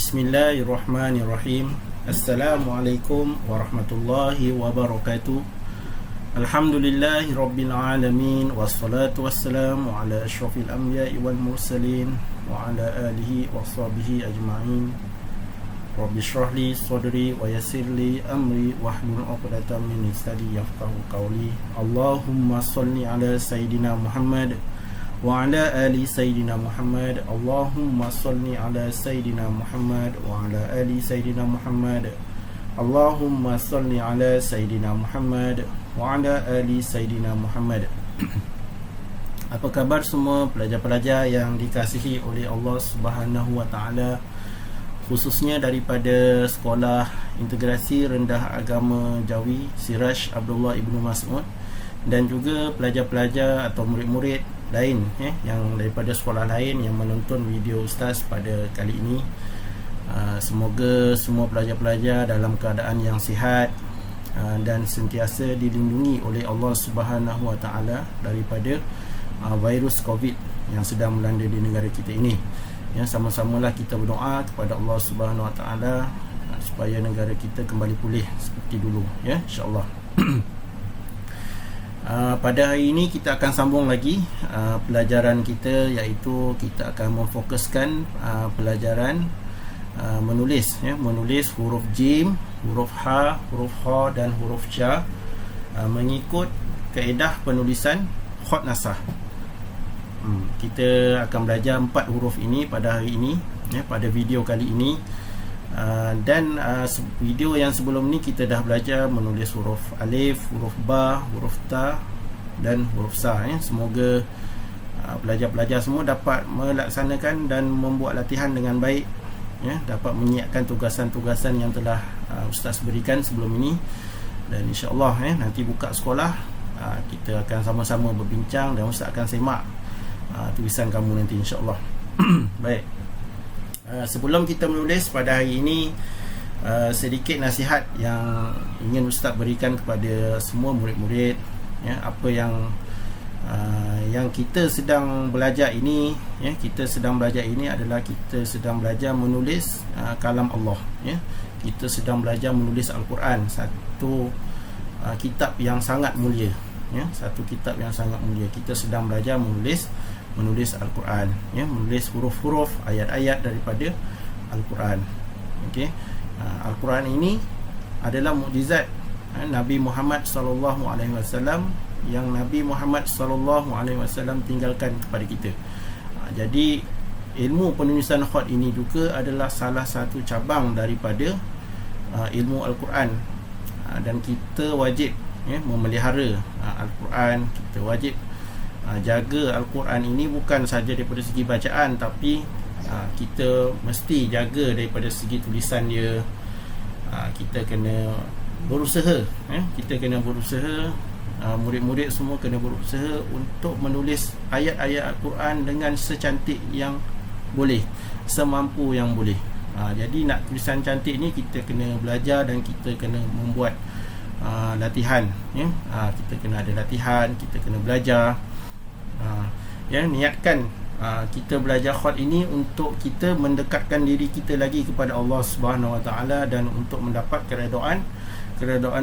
Bismillahirrahmanirrahim. Assalamualaikum warahmatullahi wabarakatuh. Alhamdulillahi rabbil alamin. Wassalatu wassalamu ala asyrafil anbiya'i wal mursalin wa ala alihi wa sahbihi ajma'in. Rabbi shrah li sadri wa yassir li amri wahlul 'uqdatam min lisani yafqahu qawli. Allahumma shalli ala sayidina Muhammad wa ala ali sayyidina Muhammad. Allahumma salli ala sayyidina Muhammad wa ala ali sayyidina Muhammad. Allahumma salli ala sayyidina Muhammad wa ala ali sayyidina Muhammad. Apa khabar semua pelajar-pelajar yang dikasihi oleh Allah Subhanahu wa taala, khususnya daripada Sekolah Integrasi Rendah Agama Jawi Siraj Abdullah Ibnu Mas'ud, dan juga pelajar-pelajar atau murid-murid lain yang daripada sekolah lain yang menonton video Ustaz pada kali ini. Semoga semua pelajar-pelajar dalam keadaan yang sihat dan sentiasa dilindungi oleh Allah Subhanahu wa taala daripada virus Covid yang sedang melanda di negara kita ini. Ya, sama-samalah kita berdoa kepada Allah Subhanahu wa taala supaya negara kita kembali pulih seperti dulu, ya, insya-Allah. Pada hari ini kita akan sambung lagi pelajaran kita, iaitu kita akan memfokuskan pelajaran menulis, ya, menulis huruf jim, huruf ha, huruf ha dan huruf ja mengikut kaedah penulisan khot nasah. Kita akan belajar 4 huruf ini pada hari ini, ya, pada video kali ini. Dan video yang sebelum ni kita dah belajar menulis huruf alif, huruf ba, huruf ta dan huruf sa, ya. Semoga pelajar-pelajar semua dapat melaksanakan dan membuat latihan dengan baik, ya, dapat menyiapkan tugasan-tugasan yang telah Ustaz berikan sebelum ini. Dan insya-Allah, ya, nanti buka sekolah kita akan sama-sama berbincang dan Ustaz akan semak tulisan kamu nanti, insya-Allah. Baik. Sebelum kita menulis pada hari ini, sedikit nasihat yang ingin Ustaz berikan kepada semua murid-murid, ya, apa yang kita sedang belajar ini, ya, kita sedang belajar ini adalah kita sedang belajar menulis kalam Allah, ya. Kita sedang belajar menulis Al-Quran, satu kitab yang sangat mulia, ya, satu kitab yang sangat mulia. Kita sedang belajar menulis Al-Quran, ya, menulis huruf-huruf, ayat-ayat daripada Al-Quran. Okey. Al-Quran ini adalah mukjizat Nabi Muhammad sallallahu alaihi wasallam yang Nabi Muhammad sallallahu alaihi wasallam tinggalkan kepada kita. Jadi ilmu penulisan khat ini juga adalah salah satu cabang daripada ilmu Al-Quran, dan kita wajib, ya, memelihara Al-Quran. Kita wajib jaga Al-Quran ini bukan saja daripada segi bacaan, tapi kita mesti jaga daripada segi tulisan dia. Kita kena berusaha, ya? Kita kena berusaha, murid-murid semua kena berusaha untuk menulis ayat-ayat Al-Quran dengan secantik yang boleh, semampu yang boleh. Jadi nak tulisan cantik ni kita kena belajar dan kita kena membuat latihan, ya? Kita kena ada latihan, kita kena belajar. Ya, niatkan kita belajar khat ini untuk kita mendekatkan diri kita lagi kepada Allah Subhanahu wa taala dan untuk mendapat keredaan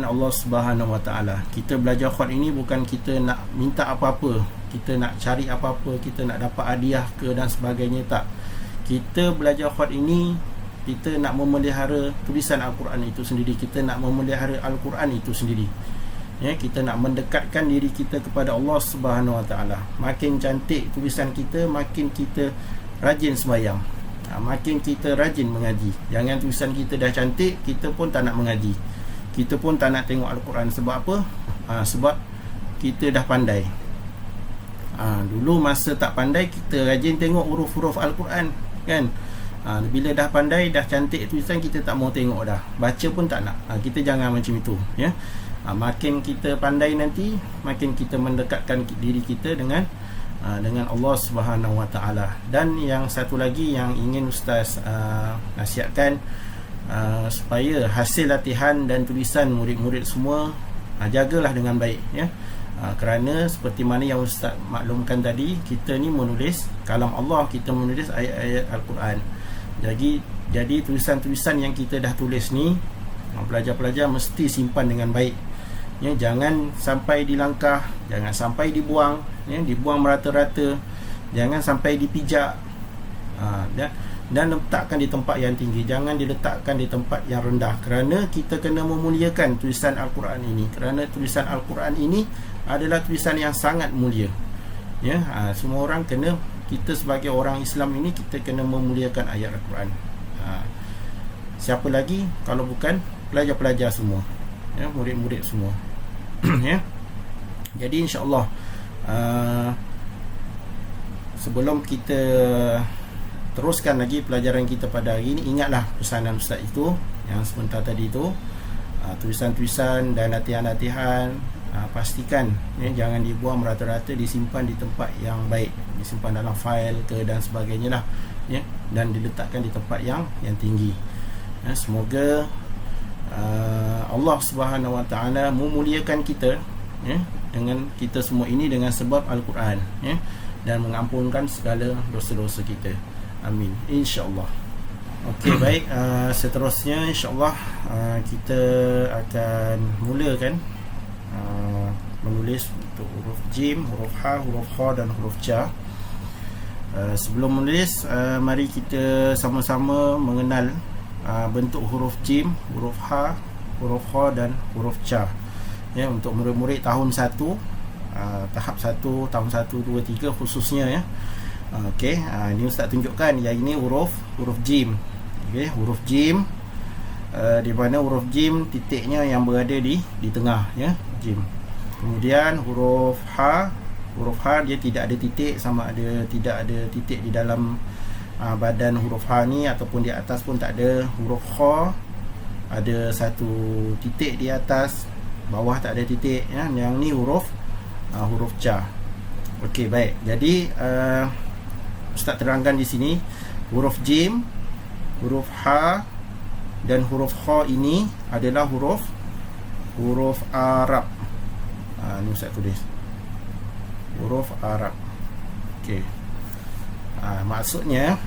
Allah Subhanahu wa taala. Kita belajar khat ini bukan kita nak minta apa-apa, kita nak cari apa-apa, kita nak dapat hadiah ke dan sebagainya, tak. Kita belajar khat ini kita nak memelihara tulisan Al-Quran itu sendiri, kita nak memelihara Al-Quran itu sendiri. Ya, kita nak mendekatkan diri kita kepada Allah Subhanahu wa taala. Makin cantik tulisan kita, makin kita rajin sembahyang, makin kita rajin mengaji. Jangan tulisan kita dah cantik, kita pun tak nak mengaji, kita pun tak nak tengok Al-Quran. Sebab apa? Sebab kita dah pandai. Dulu masa tak pandai, kita rajin tengok huruf-huruf Al-Quran, kan? Bila dah pandai, dah cantik tulisan, kita tak mau tengok dah, baca pun tak nak. Kita jangan macam itu, ya. Makin kita pandai nanti, makin kita mendekatkan diri kita dengan Allah Subhanahu wa taala. Dan yang satu lagi yang ingin Ustaz nasihatkan, supaya hasil latihan dan tulisan murid-murid semua jagalah dengan baik, ya. Kerana seperti mana yang Ustaz maklumkan tadi, kita ni menulis kalam Allah, kita menulis ayat-ayat Al-Quran. Jadi Jadi tulisan-tulisan yang kita dah tulis ni, pelajar-pelajar mesti simpan dengan baik, ya. Jangan sampai dilangkah, jangan sampai dibuang, ya. Dibuang merata-rata, jangan sampai dipijak, dan letakkan di tempat yang tinggi, jangan diletakkan di tempat yang rendah, kerana kita kena memuliakan tulisan Al-Quran ini, kerana tulisan Al-Quran ini adalah tulisan yang sangat mulia, ya. Semua orang kena, kita sebagai orang Islam ini, kita kena memuliakan ayat Al-Quran. Siapa lagi kalau bukan pelajar-pelajar semua, ya, murid-murid semua. Ya. Jadi insya-Allah, sebelum kita teruskan lagi pelajaran kita pada hari ini, ingatlah pesanan Ustaz itu yang sebentar tadi itu, tulisan-tulisan dan latihan-latihan, pastikan, ya, jangan dibuang merata-rata, disimpan di tempat yang baik, disimpan dalam fail ke dan sebagainya lah, ya, dan diletakkan di tempat yang tinggi. Ya, semoga Allah Subhanahu Wa Taala memuliakan kita, ya, dengan kita semua ini dengan sebab Al-Quran, ya, dan mengampunkan segala dosa-dosa kita. Amin, insya-Allah. Okey, baik, seterusnya insya-Allah kita akan mulakan menulis untuk huruf jim, huruf ha, huruf kha dan huruf ca. Sebelum menulis, mari kita sama-sama mengenal bentuk huruf jim, huruf ha, huruf kha dan huruf ca, ya, untuk murid-murid tahun 1, tahap 1, tahun 1, 2, 3 khususnya, ya. Okey, ini Ustaz tunjukkan yang ini huruf jim. Okey, huruf jim, di mana huruf jim titiknya yang berada di tengah, ya, jim. Kemudian huruf ha dia tidak ada titik, sama ada tidak ada titik di dalam badan huruf ha ni, ataupun di atas pun tak ada. Huruf kha ada satu titik di atas, bawah tak ada titik, ya. Yang ni huruf ca. Okey, baik. Jadi Ustaz terangkan di sini, huruf jim, huruf ha dan huruf kha ini adalah huruf Arab. Ni Ustaz tulis huruf Arab. Okey. Maksudnya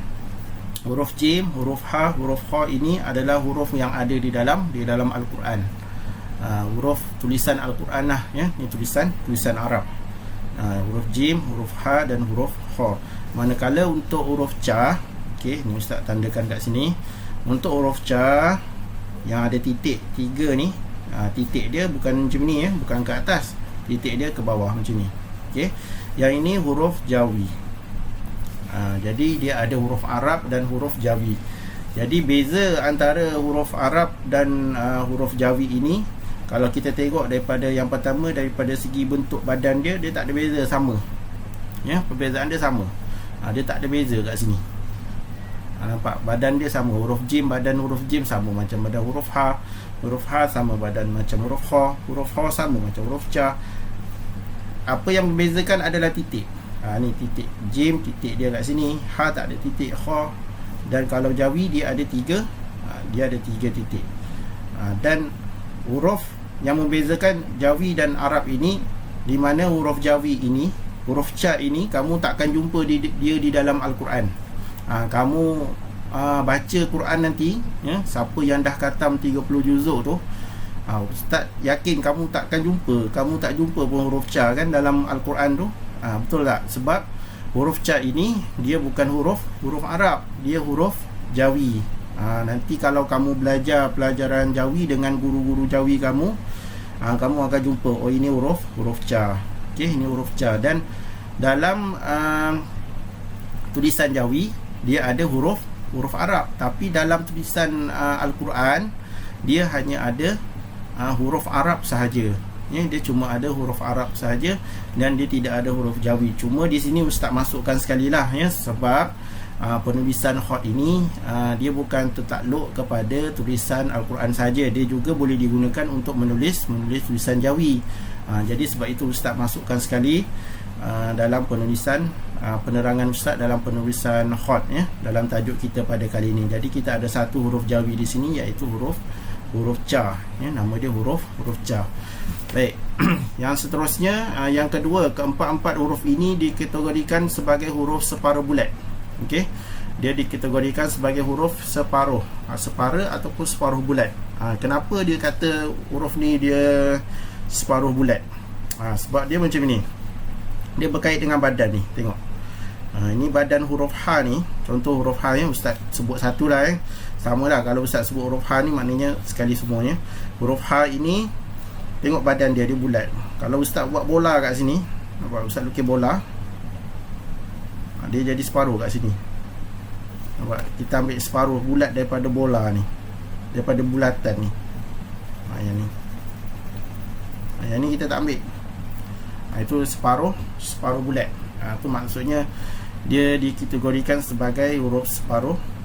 huruf jim, huruf ha, huruf kha ini adalah huruf yang ada di dalam Al-Quran. Huruf tulisan Al-Quran lah, ya. Ini tulisan Arab. Huruf jim, huruf ha dan huruf kha. Manakala untuk huruf ca, okey, ni Ustaz tandakan kat sini. Untuk huruf ca yang ada titik 3 ni, titik dia bukan macam ni, ya, bukan ke atas, titik dia ke bawah macam ni. Okey. Yang ini huruf Jawi. Jadi dia ada huruf Arab dan huruf Jawi. Jadi beza antara huruf Arab dan huruf Jawi ini, kalau kita tengok daripada yang pertama, daripada segi bentuk badan dia tak ada beza, sama, ya, perbezaan dia sama. Dia tak ada beza kat sini. Nampak badan dia sama, huruf jim, badan huruf jim sama macam badan huruf ha sama badan macam huruf kha sama macam huruf ca. Apa yang membezakan adalah titik. Ni titik jim, titik dia kat sini. Ha tak ada titik, kha. Dan kalau Jawi dia ada 3, dia ada 3 titik. Dan huruf yang membezakan Jawi dan Arab ini, di mana huruf Jawi ini, huruf ca ini, kamu takkan jumpa dia di dalam Al-Quran. Kamu baca Quran nanti, ya, siapa yang dah khatam 30 juzuk tu, Ustaz yakin kamu tak jumpa pun huruf ca kan dalam Al-Quran tu. Betul tak? Sebab huruf ca ini dia bukan huruf Arab, dia huruf Jawi. Nanti kalau kamu belajar pelajaran Jawi dengan guru-guru Jawi kamu, kamu akan jumpa, oh ini huruf ca. Okey, ini huruf ca. Dan dalam tulisan Jawi dia ada huruf Arab, tapi dalam tulisan Al-Quran dia hanya ada huruf Arab sahaja, ya, dia cuma ada huruf Arab sahaja dan dia tidak ada huruf Jawi. Cuma di sini Ustaz masukkan sekali lah, ya, sebab penulisan khat ini dia bukan tertakluk kepada tulisan Al-Quran saja, dia juga boleh digunakan untuk menulis tulisan Jawi. Jadi sebab itu Ustaz masukkan sekali dalam penulisan, penerangan Ustaz dalam penulisan khat, ya, dalam tajuk kita pada kali ini. Jadi kita ada satu huruf Jawi di sini, iaitu huruf ca, ya, nama dia huruf ca. Baik. Yang seterusnya, yang kedua, keempat-empat huruf ini dikategorikan sebagai huruf separuh bulat. Okey. dia dikategorikan sebagai huruf separuh, separa ataupun separuh bulat. Kenapa dia kata huruf ni dia separuh bulat? Sebab dia macam ni, dia berkait dengan badan ni. Tengok, ini badan huruf H ni. Contoh huruf H ni, Ustaz sebut satu lah sama lah. Kalau Ustaz sebut huruf H ni, maknanya sekali semuanya. Huruf H ini, tengok badan dia, dia bulat. Kalau Ustaz buat bola kat sini, nampak Ustaz lukis bola, dia jadi separuh kat sini. Nampak? Kita ambil separuh bulat daripada bola ni, daripada bulatan ni. Yang ni, yang ni kita tak ambil. Itu separuh bulat. Itu maksudnya dia dikategorikan sebagai huruf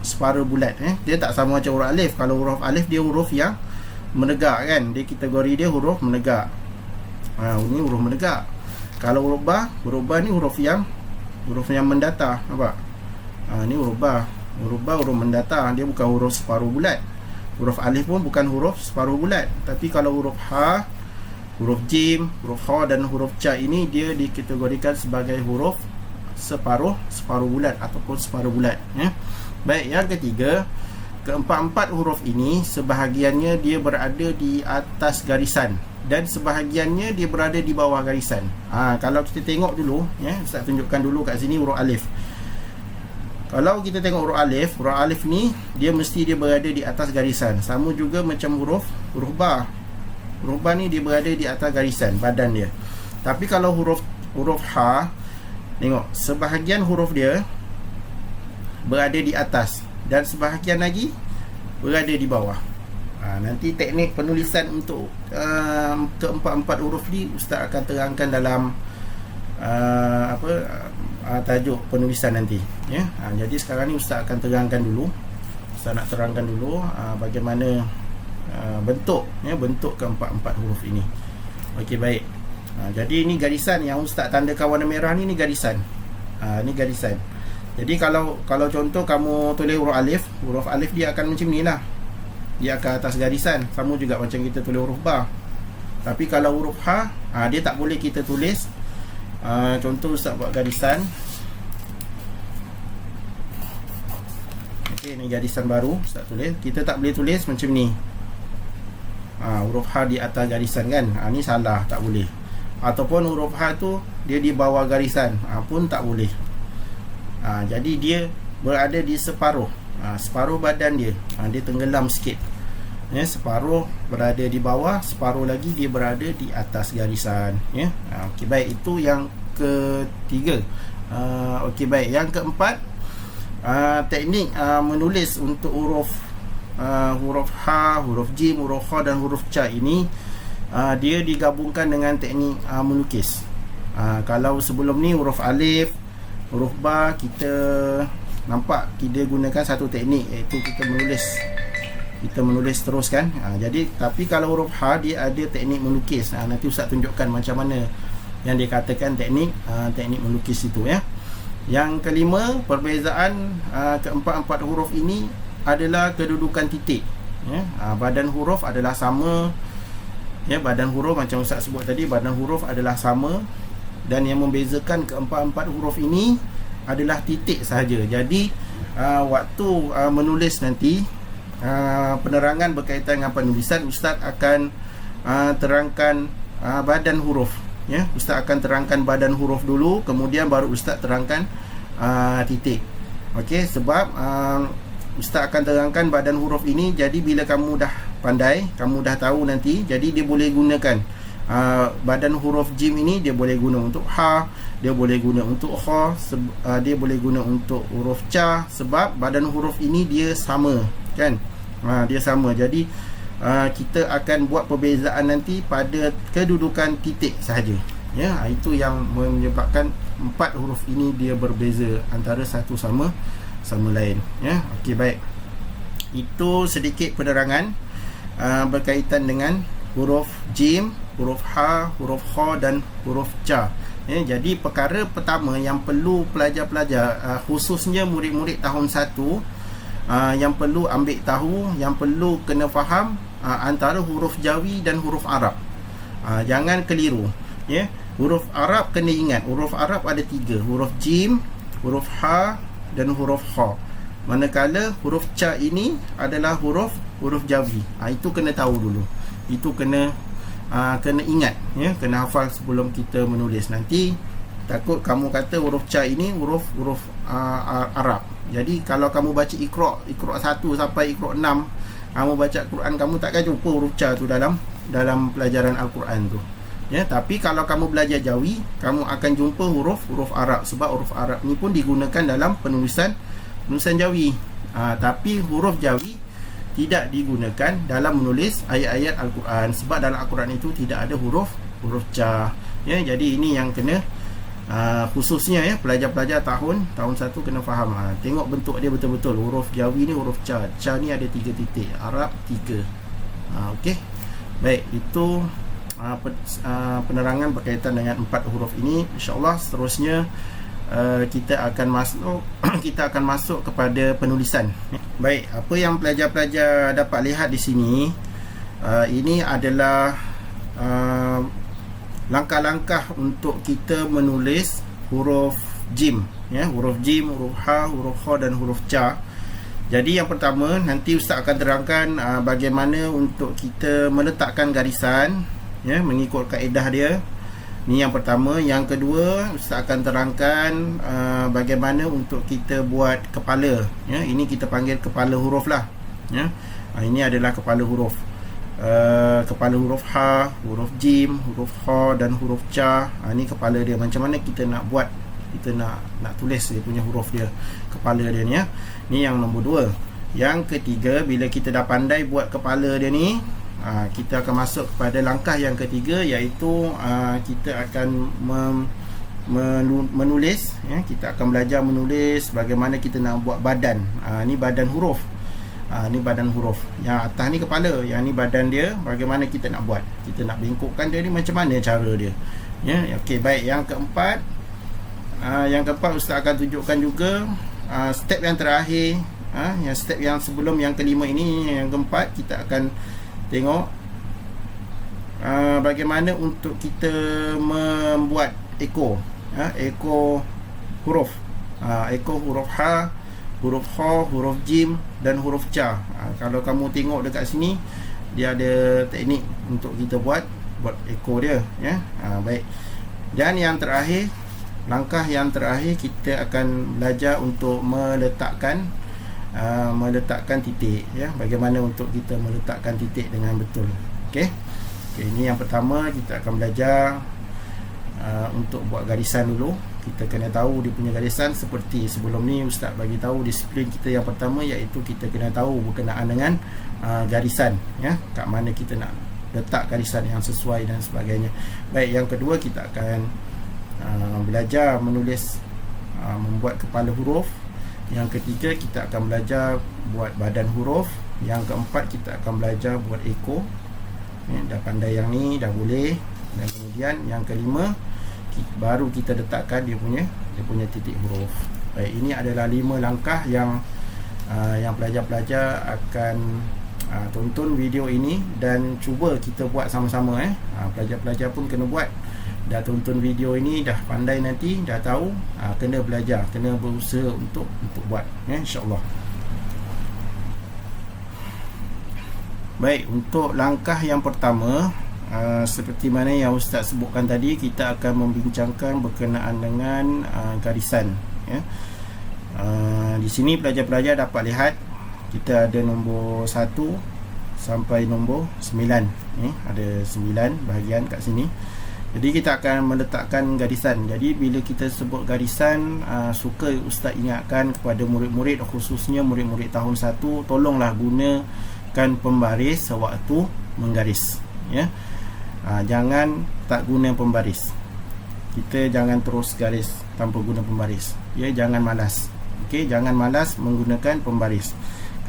separuh bulat. Dia tak sama macam huruf alif. Kalau huruf alif dia huruf yang menegak kan, dia kategori dia huruf menegak. Ini huruf menegak. Kalau huruf ba ni huruf yang mendatar. Nampak? Ni huruf ba. Huruf ba huruf mendatar, dia bukan huruf separuh bulat. Huruf alif pun bukan huruf separuh bulat. Tapi kalau huruf ha, huruf jim, huruf kha dan huruf ca ini dia dikategorikan sebagai huruf separuh bulat ataupun separuh bulat. Baik, yang ketiga, keempat-empat huruf ini sebahagiannya dia berada di atas garisan dan sebahagiannya dia berada di bawah garisan. Kalau kita tengok dulu, Ustaz tunjukkan dulu kat sini huruf alif. Kalau kita tengok huruf alif ni dia mesti dia berada di atas garisan. Sama juga macam huruf ba. Huruf ba ni dia berada di atas garisan badan dia. Tapi kalau huruf ha, tengok sebahagian huruf dia berada di atas dan sebahagian lagi berada di bawah. Nanti teknik penulisan untuk keempat-empat huruf ni Ustaz akan terangkan dalam tajuk penulisan nanti, ya. Jadi sekarang ni Ustaz akan terangkan dulu. Ustaz nak terangkan dulu bagaimana bentuk keempat-empat huruf ini. Okey, baik. Jadi ini garisan yang Ustaz tandakan warna merah ni garisan. Ni garisan. Jadi kalau contoh kamu tulis huruf alif dia akan macam ni lah. Dia akan atas garisan. Sama juga macam kita tulis huruf ba. Tapi kalau huruf ha, dia tak boleh kita tulis. Contoh Ustaz buat garisan. Okey, ni garisan baru Ustaz tulis. Kita tak boleh tulis macam ni. Huruf ha di atas garisan kan. Ni salah, tak boleh. Ataupun huruf ha tu dia di bawah garisan, pun tak boleh. Jadi dia berada di separuh badan dia. Dia tenggelam sikit. Separuh berada di bawah, separuh lagi dia berada di atas garisan. Okey, baik, itu yang ketiga. Okey, baik, yang keempat, teknik menulis untuk huruf ha, huruf jim, huruf kha dan huruf ca ini dia digabungkan dengan teknik melukis. Kalau sebelum ni huruf alif, huruf ba, kita nampak kita gunakan satu teknik, iaitu kita menulis terus kan. Jadi tapi kalau huruf ha dia ada teknik melukis. Nanti Ustaz tunjukkan macam mana yang dikatakan teknik melukis itu, ya. Yang kelima, perbezaan keempat-empat huruf ini adalah kedudukan titik, ya. Badan huruf adalah sama, ya. Badan huruf macam Ustaz sebut tadi, badan huruf adalah sama, dan yang membezakan keempat-empat huruf ini adalah titik sahaja. Jadi waktu menulis nanti, penerangan berkaitan dengan penulisan, Ustaz akan terangkan badan huruf, ya. Ustaz akan terangkan badan huruf dulu, kemudian baru Ustaz terangkan titik. Okey, sebab Ustaz akan terangkan badan huruf ini. Jadi bila kamu dah pandai, kamu dah tahu nanti, jadi dia boleh gunakan badan huruf jim ini, dia boleh guna untuk ha, dia boleh guna untuk kha, dia boleh guna untuk huruf ca, sebab badan huruf ini dia sama kan. Dia sama. Jadi kita akan buat perbezaan nanti pada kedudukan titik sahaja, ya. Itu yang menyebabkan empat huruf ini dia berbeza antara satu sama lain, ya. Okey, baik, itu sedikit penerangan berkaitan dengan huruf jim, huruf ha, huruf kha dan huruf ca, ya. Jadi perkara pertama yang perlu pelajar-pelajar, khususnya murid-murid tahun 1, yang perlu ambil tahu, yang perlu kena faham antara huruf Jawi dan huruf Arab. Jangan keliru, ya. Huruf Arab kena ingat, huruf Arab ada 3, huruf jim, huruf ha dan huruf kha. manakala huruf ca ini adalah huruf jawi. Itu kena tahu dulu. Itu kena ingat, ya, kena hafal sebelum kita menulis. Nanti takut kamu kata huruf ca ini huruf Arab. Jadi kalau kamu baca Iqra 1 sampai Iqra 6, kamu baca Quran, kamu takkan jumpa huruf ca tu dalam pelajaran Al-Quran tu. Ya, tapi kalau kamu belajar Jawi, kamu akan jumpa huruf Arab, sebab huruf Arab ni pun digunakan dalam penulisan Jawi. Tapi huruf Jawi tidak digunakan dalam menulis ayat-ayat Al-Quran, sebab dalam Al-Quran itu tidak ada huruf ca. Ya, jadi ini yang kena khususnya, ya, pelajar-pelajar tahun 1 kena faham. Tengok bentuk dia betul-betul. Huruf Jawi ni huruf ca. Ca ni ada 3 titik, Arab 3. Okey. Baik, itu penerangan berkaitan dengan 4 huruf ini. InsyaAllah seterusnya kita akan masuk kepada penulisan. Baik, apa yang pelajar-pelajar dapat lihat di sini, ini adalah langkah-langkah untuk kita menulis huruf jim, ya, huruf jim, huruf ha, huruf kha dan huruf ca. Jadi yang pertama, nanti Ustaz akan terangkan bagaimana untuk kita meletakkan garisan, ya, mengikut kaedah dia. Ini yang pertama. Yang kedua, Ustaz akan terangkan bagaimana untuk kita buat kepala, ya. Ini kita panggil kepala huruf lah, ya. Ini adalah kepala huruf. Kepala huruf ha, huruf jim, huruf kha dan huruf ca. Ini kepala dia. Macam mana kita nak buat, kita nak tulis dia punya huruf dia, kepala dia ni, ya. Ni yang nombor 2. Yang ketiga, bila kita dah pandai buat kepala dia ni, kita akan masuk kepada langkah yang ketiga, iaitu kita akan menulis, ya. Kita akan belajar menulis bagaimana kita nak buat badan. Ni badan huruf. Ni badan huruf. Yang atas ni kepala, yang ni badan dia. Bagaimana kita nak buat, kita nak bengkokkan dia ni, macam mana cara dia, ya. Okey, baik. Yang keempat, Ustaz akan tunjukkan juga step yang terakhir, yang step yang sebelum yang kelima ini. Yang keempat, kita akan tengok bagaimana untuk kita membuat ekor, ekor huruf, ekor huruf ha, huruf kha, huruf jim dan huruf ca. Kalau kamu tengok dekat sini, dia ada teknik untuk kita buat ekor dia, ya. Baik. Dan yang terakhir, langkah yang terakhir, kita akan belajar untuk meletakkan titik, ya. Bagaimana untuk kita meletakkan titik dengan betul. Okey. Ini yang pertama, kita akan belajar untuk buat garisan dulu. Kita kena tahu dia punya garisan. Seperti sebelum ni Ustaz bagi tahu disiplin kita yang pertama, iaitu kita kena tahu berkenaan dengan garisan, ya. Kat mana kita nak letak garisan yang sesuai dan sebagainya. Baik, yang kedua, kita akan belajar menulis, membuat kepala huruf. Yang ketiga, kita akan belajar buat badan huruf. Yang keempat, kita akan belajar buat ekor, ya. Dah pandai yang ni, dah boleh. Dan kemudian yang kelima, baru kita letakkan dia punya titik huruf. Baik, ini adalah 5 langkah yang pelajar-pelajar akan tonton video ini dan cuba kita buat sama-sama. Pelajar-pelajar pun kena buat. Dah tonton video ini, dah pandai, nanti dah tahu, kena belajar, kena berusaha untuk buat, ya, insya-Allah. Baik, untuk langkah yang pertama, seperti mana yang Ustaz sebutkan tadi, kita akan membincangkan berkenaan dengan garisan, ya. Di sini pelajar-pelajar dapat lihat kita ada nombor 1 sampai nombor 9, ada 9 bahagian kat sini. Jadi kita akan meletakkan garisan. Jadi bila kita sebut garisan, suka Ustaz ingatkan kepada murid-murid, khususnya murid-murid tahun 1, tolonglah gunakan pembaris sewaktu menggaris, ya. Jangan tak guna pembaris. Kita jangan terus garis tanpa guna pembaris, ya. Jangan malas. Okey, jangan malas menggunakan pembaris.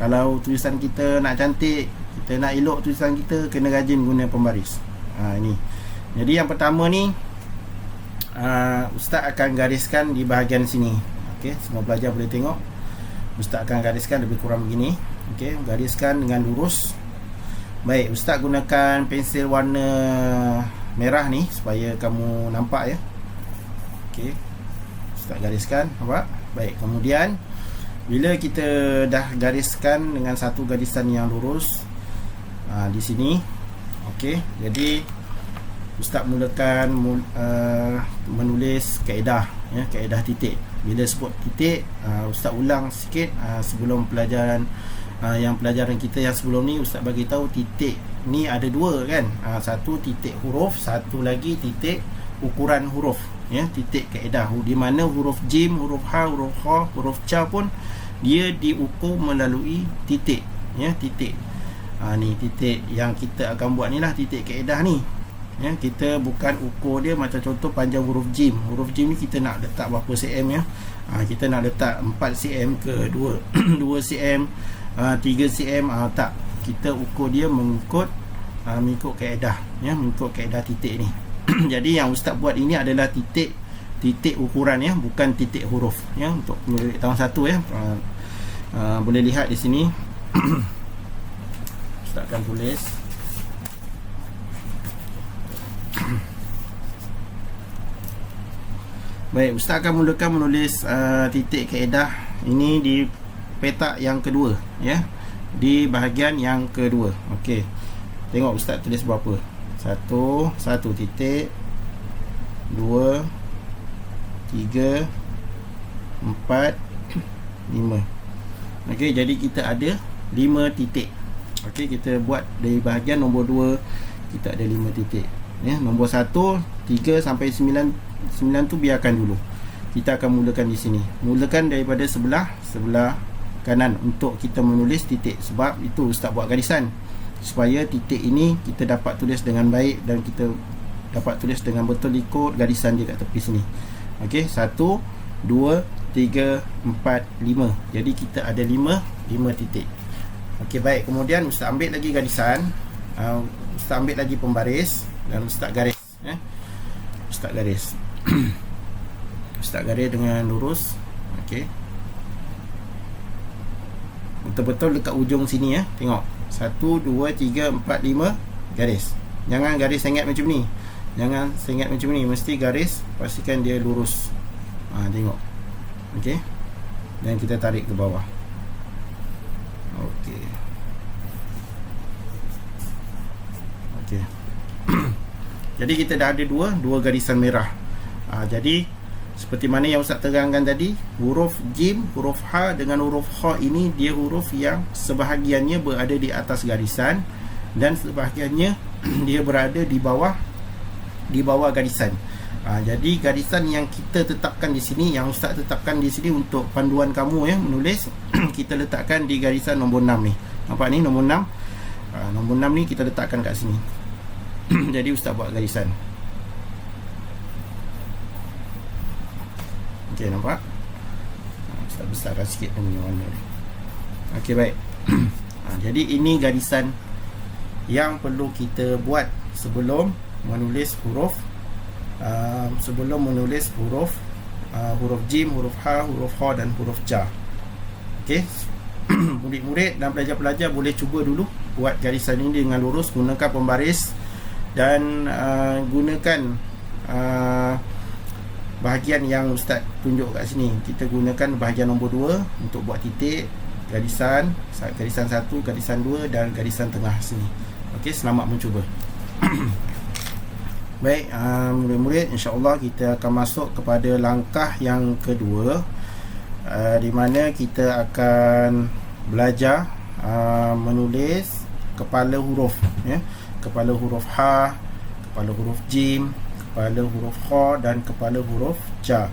Kalau tulisan kita nak cantik, kita nak elok tulisan kita, kena rajin guna pembaris. Ini. Jadi yang pertama ni, Ustaz akan gariskan di bahagian sini. Okey, semua pelajar boleh tengok. Ustaz akan gariskan lebih kurang begini. Okey, gariskan dengan lurus. Baik, Ustaz gunakan pensil warna merah ni supaya kamu nampak, ya. Okey, Ustaz gariskan, nampak? Baik, kemudian Bila kita dah gariskan dengan satu garisan yang lurus di sini, okey, jadi Ustaz mulakan menulis kaedah, ya, kaedah titik. Bila sebut titik, Ustaz ulang sikit sebelum pelajaran pelajaran kita yang sebelum ni. Ustaz bagi tahu titik ni ada dua kan, satu titik huruf, satu lagi titik ukuran huruf, ya, titik kaedah, di mana huruf jim, huruf ha, huruf kha, huruf ca pun dia diukur melalui titik, ya, titik. Ni titik yang kita akan buat ni lah, titik kaedah ni, ya. Kita bukan ukur dia macam contoh panjang huruf jim. Huruf jim ni kita nak letak berapa cm, ya. Kita nak letak 4 cm ke 2 cm, 3 cm, tak. Kita ukur dia mengikut kaedah, ya, mengikut kaedah titik ni. Jadi yang Ustaz buat ini adalah titik ukuran, ya, bukan titik huruf, ya, untuk murid tahun 1, ya. Boleh lihat di sini. Ustaz akan tulis. Baik, Ustaz akan mulakan menulis titik kaedah ini di petak yang kedua, ya, di bahagian yang kedua. Okey, tengok Ustaz tulis berapa. Satu titik, 2, 3, 4, 5. Okey, jadi kita ada 5 titik. Okey, kita buat dari bahagian nombor 2, kita ada 5 titik, ya. Nombor 1, 3 sampai 9 tu biarkan dulu. Kita akan mulakan di sini. Mulakan daripada sebelah kanan untuk kita menulis titik. Sebab itu Ustaz buat garisan, supaya titik ini kita dapat tulis dengan baik dan kita dapat tulis dengan betul ikut garisan dia kat tepi sini. Okey, 1, 2, 3, 4, 5. Jadi kita ada 5 titik. Okey, baik. Kemudian Ustaz ambil lagi garisan, Ustaz ambil lagi pembaris dan Ustaz garis, ya. Ustaz garis. Ustaz garis dengan lurus. Okey, betul-betul dekat ujung sini, ya. Tengok, 1, 2, 3, 4, 5, garis. Jangan garis sangat macam ni, mesti garis, pastikan dia lurus. Tengok. Okey, dan kita tarik ke bawah. Okey. Jadi kita dah ada dua garisan merah. Jadi seperti mana yang Ustaz terangkan tadi, huruf jim, huruf ha dengan huruf kha ini dia huruf yang sebahagiannya berada di atas garisan dan sebahagiannya dia berada di bawah garisan. Jadi garisan yang kita tetapkan di sini, yang Ustaz tetapkan di sini untuk panduan kamu, ya, menulis, kita letakkan di garisan nombor 6 ni. Nampak ni nombor 6. Nombor 6 ni kita letakkan kat sini. Jadi Ustaz buat garisan. Okey, nampak? Ustaz besarkan sikit dengan warna ni. Okey, baik. Jadi ini garisan yang perlu kita buat sebelum menulis huruf huruf jim, huruf ha, huruf kha dan huruf ja. Okey. Murid-murid dan pelajar-pelajar boleh cuba dulu buat garisan ini dengan lurus, gunakan pembaris dan gunakan bahagian yang Ustaz tunjuk kat sini. Kita gunakan bahagian nombor 2 untuk buat titik, garisan 1, garisan 2 dan garisan tengah sini. Okey, selamat mencuba. Baik, murid-murid, insya-Allah kita akan masuk kepada langkah yang kedua, di mana kita akan belajar menulis kepala huruf, ya. Kepala huruf ha, kepala huruf jim, kepala huruf kha dan kepala huruf ja.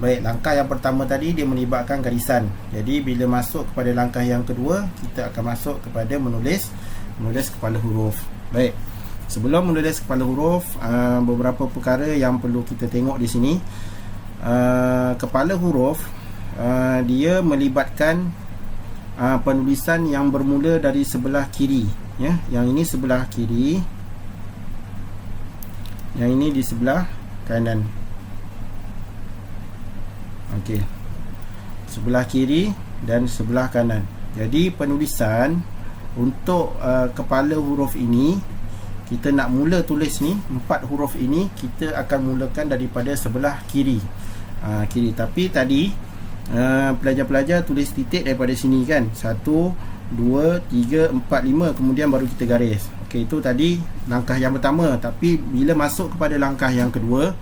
Baik, langkah yang pertama tadi dia melibatkan garisan. Jadi bila masuk kepada langkah yang kedua, kita akan masuk kepada menulis kepala huruf. Baik, sebelum menulis kepala huruf, beberapa perkara yang perlu kita tengok di sini. Kepala huruf dia melibatkan penulisan yang bermula dari sebelah kiri, ya. Yang ini sebelah kiri, yang ini di sebelah kanan. Okey, sebelah kiri dan sebelah kanan. Jadi penulisan untuk kepala huruf ini, kita nak mula tulis ni 4 huruf ini, kita akan mulakan daripada sebelah kiri. Kiri. Tapi tadi pelajar-pelajar tulis titik daripada sini kan, 1, 2, 3, 4, 5, kemudian baru kita garis. Okey, itu tadi langkah yang pertama. Tapi bila masuk kepada langkah yang kedua,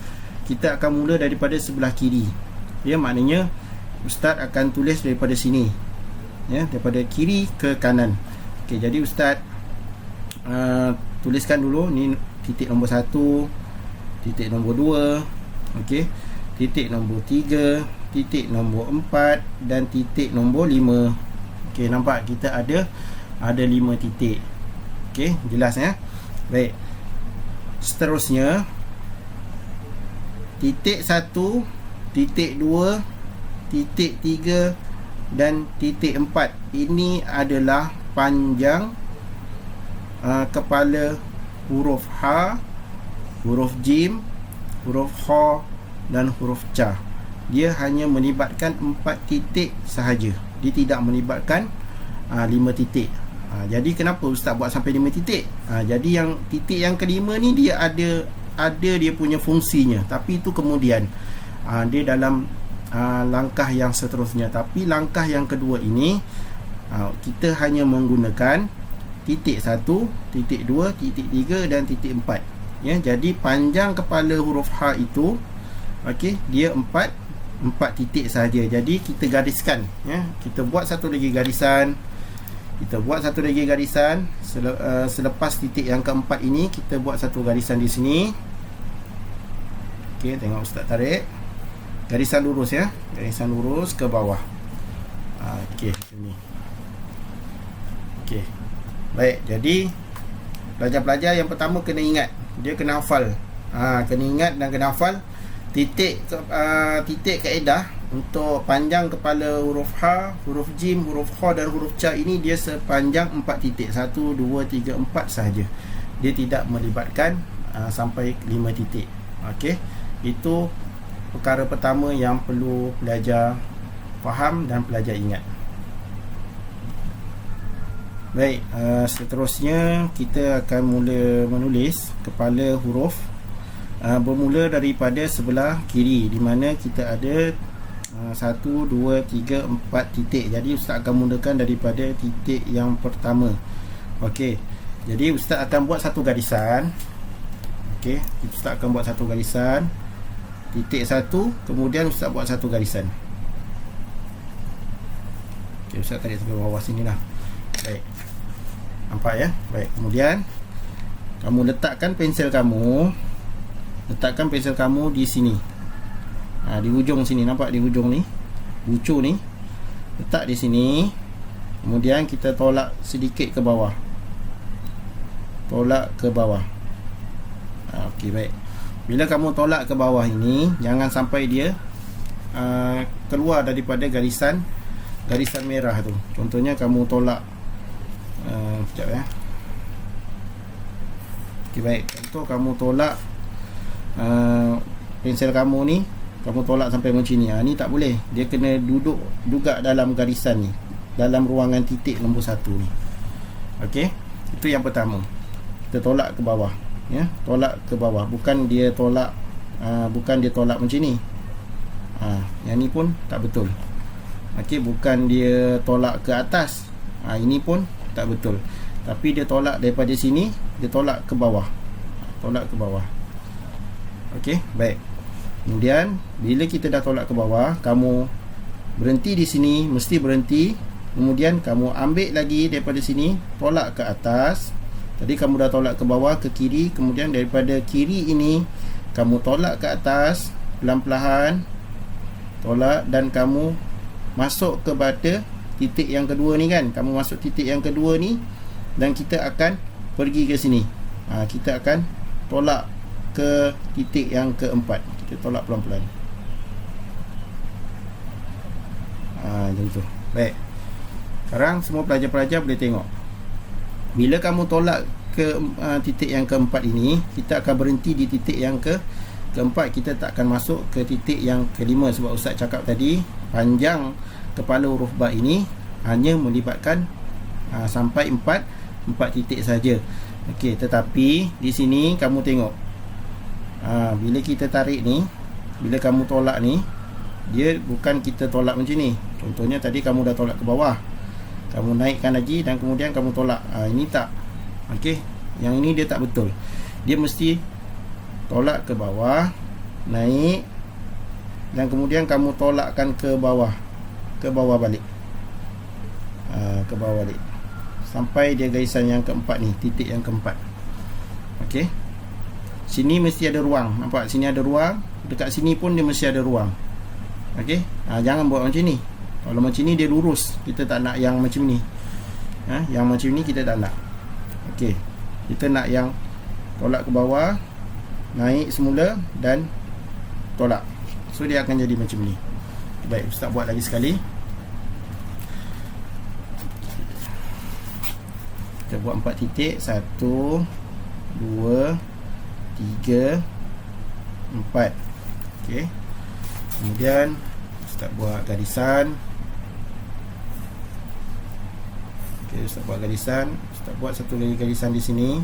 kita akan mula daripada sebelah kiri. Ya, maknanya Ustaz akan tulis daripada sini, ya, daripada kiri ke kanan. Okey, jadi Ustaz tuliskan dulu ni titik nombor 1, titik nombor 2, okey, titik nombor 3, titik nombor 4 dan titik nombor 5. Okey, nampak kita ada 5 titik. Okey, jelas ya. Baik. Seterusnya titik 1, titik 2, titik 3 dan titik 4. Ini adalah panjang kepala huruf H, huruf Jim, huruf Kha dan huruf Ca. Dia hanya melibatkan 4 titik sahaja. Dia tidak melibatkan 5 titik. Jadi kenapa Ustaz buat sampai 5 titik? Jadi yang titik yang kelima ni dia ada dia punya fungsinya. Tapi itu kemudian dia dalam langkah yang seterusnya. Tapi langkah yang kedua ini kita hanya menggunakan titik 1, titik 2, titik 3 dan titik 4. Ya, jadi panjang kepala huruf H itu, okey, dia 4 titik saja. Jadi kita gariskan, ya. Kita buat satu lagi garisan. Selepas titik yang keempat ini, kita buat satu garisan di sini. Okey, tengok Ustaz tarik. Garisan lurus, ya. Garisan lurus ke bawah. Okey, sini. Okey. Baik, jadi pelajar-pelajar yang pertama kena ingat, dia kena hafal. Kena ingat dan kena hafal titik kaedah untuk panjang kepala huruf H, huruf Jim, huruf Kha dan huruf Ca ini dia sepanjang 4 titik. 1, 2, 3, 4 sahaja. Dia tidak melibatkan sampai 5 titik. Okey. Itu perkara pertama yang perlu pelajar faham dan pelajar ingat. Baik, seterusnya kita akan mula menulis kepala huruf bermula daripada sebelah kiri, di mana kita ada 1, 2, 3, 4 titik. Jadi Ustaz akan mulakan daripada titik yang pertama. Okey, jadi Ustaz akan buat satu garisan. Okey, Ustaz akan buat satu garisan, titik 1, kemudian Ustaz buat satu garisan. Okey, Ustaz tarik sampai bawah sini lah. Baik, nampak ya. Baik, kemudian kamu letakkan pensel kamu di sini, di ujung sini. Nampak di ujung ni, bucu ni, letak di sini. Kemudian kita tolak sedikit ke bawah, Okey, baik. Bila kamu tolak ke bawah ini, jangan sampai dia keluar daripada garisan merah tu. Contohnya kamu tolak sekejap ya. Okey, baik. Contoh kamu tolak pensel kamu ni, kamu tolak sampai macam ni. Ni tak boleh. Dia kena duduk juga dalam garisan ni, dalam ruangan titik nombor 1 ni. Okey, itu yang pertama. Kita tolak ke bawah, ya. Tolak ke bawah, bukan dia tolak macam ni. Yang ni pun tak betul. Okey, bukan dia tolak ke atas. Ini pun tak betul. Tapi dia tolak daripada sini, dia tolak ke bawah. Okey, baik. Kemudian bila kita dah tolak ke bawah, kamu berhenti di sini, mesti berhenti. Kemudian kamu ambil lagi daripada sini, tolak ke atas. Tadi kamu dah tolak ke bawah, ke kiri. Kemudian daripada kiri ini kamu tolak ke atas, pelan-pelan tolak, dan kamu masuk kepada titik yang kedua ni kan. Kamu masuk titik yang kedua ni, dan kita akan pergi ke sini. Kita akan tolak ke titik yang keempat. Kita tolak pelan-pelan. Macam tu. Baik. Sekarang semua pelajar-pelajar boleh tengok. Bila kamu tolak ke titik yang keempat ini, kita akan berhenti di titik yang keempat. Kita tak akan masuk ke titik yang kelima. Sebab Ustaz cakap tadi, panjang kepala huruf ba ini hanya melibatkan sampai 4 titik saja. Okey, tetapi di sini kamu tengok, bila kita tarik ni, bila kamu tolak ni, Dia bukan kita tolak macam ni. Contohnya tadi kamu dah tolak ke bawah, kamu naikkan lagi dan kemudian kamu tolak. Ini tak. Okey, yang ini dia tak betul. Dia mesti tolak ke bawah, naik, dan kemudian kamu tolakkan ke bawah balik, ke bawah balik sampai dia garisan yang keempat ni, titik yang keempat. Okey, sini mesti ada ruang. Nampak sini ada ruang, dekat sini pun dia mesti ada ruang. Okey, jangan buat macam ni. Kalau macam ni dia lurus, kita tak nak yang macam ni. Yang macam ni kita tak nak. Okey, kita nak yang tolak ke bawah, naik semula dan tolak. So dia akan jadi macam ni. Baik, Ustaz buat lagi sekali. Kita buat 4 titik. 1 2 3 4. Okey. Kemudian Ustaz buat garisan. Okey, Ustaz buat garisan. Ustaz buat satu lagi garisan di sini.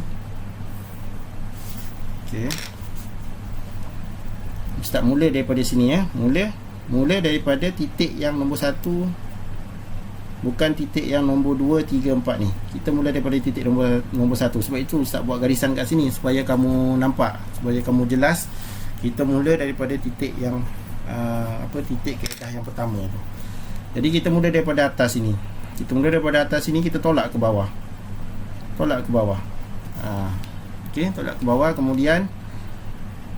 Okey. Ustaz mula daripada sini ya. Mula daripada titik yang nombor 1, bukan titik yang nombor 2, 3, 4 ni. Kita mula daripada titik nombor 1. Sebab itu Ustaz buat garisan kat sini supaya kamu nampak, supaya kamu jelas. Kita mula daripada titik yang titik kaedah yang pertama tu. Jadi kita mula daripada atas sini. Kita mula daripada atas sini, kita tolak ke bawah. Tolak ke bawah. Okey, tolak ke bawah, kemudian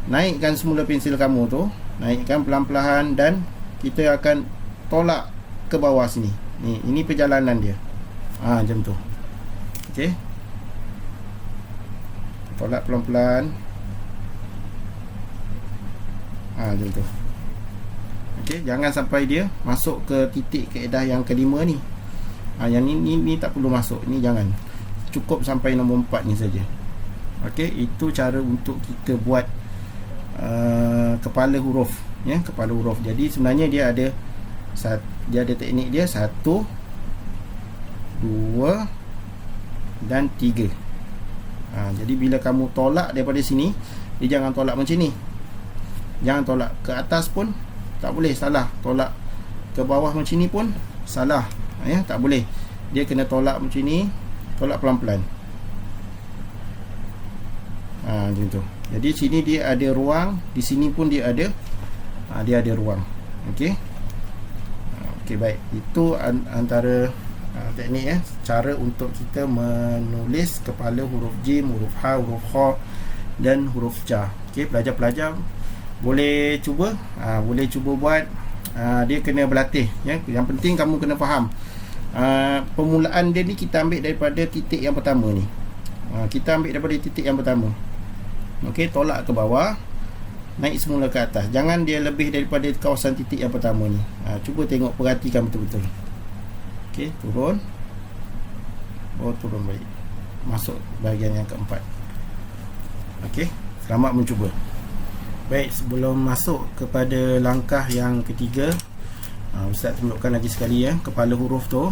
naikkan semula pensil kamu tu, naikkan pelan-pelan dan kita akan tolak ke bawah sini. Ni, ini perjalanan dia. Macam tu. Okey. Tolak pelan-pelan. Macam tu. Okey, jangan sampai dia masuk ke titik kaedah yang kelima ni. Yang ni tak perlu masuk. Ni jangan. Cukup sampai nombor 4 ni saja. Okey, itu cara untuk kita buat kepala huruf ya, kepala huruf. Jadi sebenarnya dia ada teknik dia 1 2 dan 3. Jadi bila kamu tolak daripada sini, dia jangan tolak macam ni. Jangan tolak ke atas pun tak boleh, salah. Tolak ke bawah macam ni pun salah ya, tak boleh. Dia kena tolak macam ni, tolak pelan-pelan. Macam tu. Jadi sini dia ada ruang, di sini pun dia ada ruang. Okey. Okey, baik. Itu antara teknik ya, cara untuk kita menulis kepala huruf jim, huruf ha, huruf kha dan huruf ja. Okey, pelajar-pelajar boleh cuba, boleh cuba buat. Dia kena berlatih ya. Yang penting kamu kena faham. Permulaan dia ni kita ambil daripada titik yang pertama ni. Kita ambil daripada titik yang pertama. Okey, tolak ke bawah, naik semula ke atas. Jangan dia lebih daripada kawasan titik yang pertama ni. Cuba tengok, perhatikan betul-betul. Okey, turun. Turun balik. Masuk bahagian yang keempat. Okey, selamat mencuba. Baik, sebelum masuk kepada langkah yang ketiga, Ustaz tunjukkan lagi sekali ya, kepala huruf tu.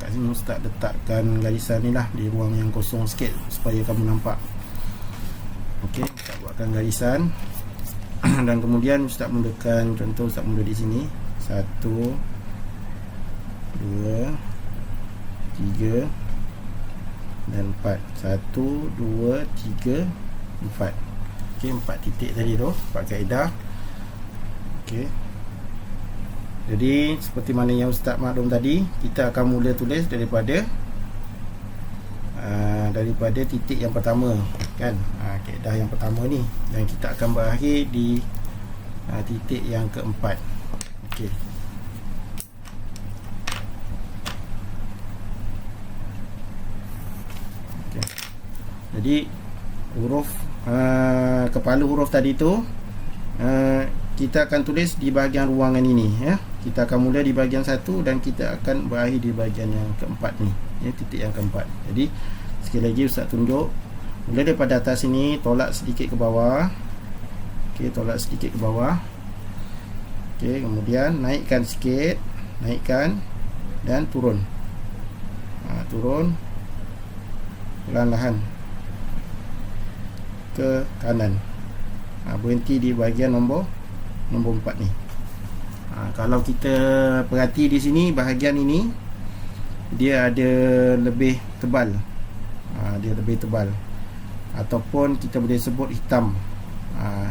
Kat sini Ustaz letakkan garisan ni lah di ruang yang kosong sikit supaya kamu nampak. Okey, Ustaz buatkan garisan. Dan kemudian Ustaz mulakan, contoh Ustaz mula di sini 1 2 3 dan 4. 1 2 3 4. Okey, 4 titik tadi tu, 4 kaedah. Okey. Jadi seperti mana yang Ustaz maklum tadi, kita akan mula tulis daripada titik yang pertama kan, kaedah yang pertama ni, dan kita akan berakhir di titik yang keempat. Okey. Okey. Jadi huruf kepala huruf tadi tu kita akan tulis di bahagian ruangan ini ya. Kita akan mula di bahagian 1 dan kita akan berakhir di bahagian yang keempat ni ya, titik yang keempat. Jadi sekali lagi Ustaz tunjuk, mula daripada atas sini, tolak sedikit ke bawah. Okey, tolak sedikit ke bawah. Okey, kemudian naikkan sikit, naikkan dan turun. Turun perlahan-lahan ke kanan. Berhenti di bahagian nombor 4 ni. Kalau kita perhati di sini, bahagian ini dia ada lebih tebal, dia lebih tebal, ataupun kita boleh sebut hitam.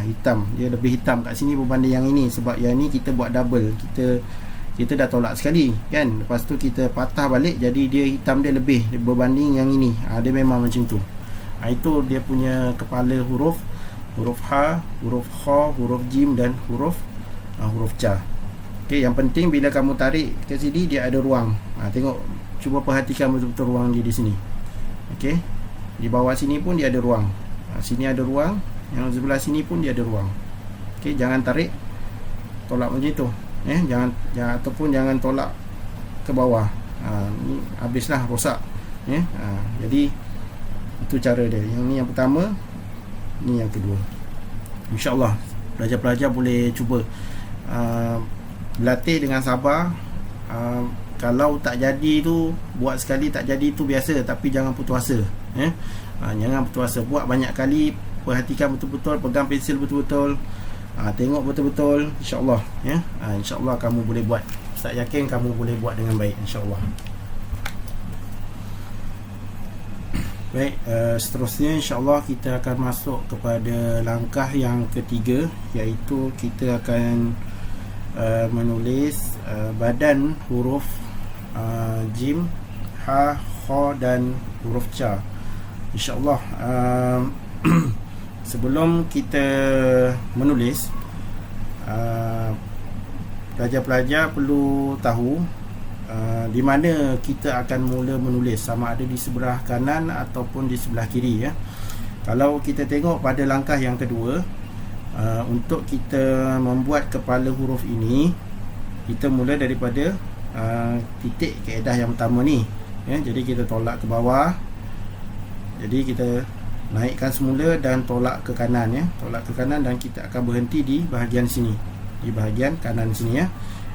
Hitam, dia lebih hitam kat sini berbanding yang ini. Sebab yang ni kita buat double, kita dah tolak sekali kan, lepas tu kita patah balik, jadi dia hitam dia lebih berbanding yang ini. Dia memang macam tu. Itu dia punya kepala huruf. Huruf H, huruf Kha, huruf Jim dan huruf Ca. Okey, yang penting bila kamu tarik ke sini dia ada ruang. Tengok, cuba perhatikan betul-betul ruang dia di sini. Okey, di bawah sini pun dia ada ruang. Sini ada ruang, yang sebelah sini pun dia ada ruang. Okey, jangan tarik tolak macam tu. Jangan ataupun jangan tolak ke bawah. Ni habislah, rosak. Jadi itu cara dia. Yang ni yang pertama, ni yang kedua. InsyaAllah pelajar-pelajar boleh cuba berlatih dengan sabar. Kalau tak jadi tu, buat sekali tak jadi tu biasa, tapi jangan putus asa. Jangan putus asa, buat banyak kali, perhatikan betul-betul, pegang pensil betul-betul, tengok betul-betul. InsyaAllah InsyaAllah kamu boleh buat. Ustaz yakin kamu boleh buat dengan baik, InsyaAllah. Baik, seterusnya insyaAllah kita akan masuk kepada langkah yang ketiga, iaitu kita akan menulis badan huruf Jim, Ha, Kha dan huruf Ca, InsyaAllah. Sebelum kita menulis, pelajar-pelajar perlu tahu di mana kita akan mula menulis, sama ada di sebelah kanan ataupun di sebelah kiri. Kalau kita tengok pada langkah yang kedua, untuk kita membuat kepala huruf ini, kita mula daripada titik kaedah yang pertama ni. Jadi kita tolak ke bawah, jadi kita naikkan semula dan tolak ke kanan. Tolak ke kanan dan kita akan berhenti di bahagian sini, di bahagian kanan sini.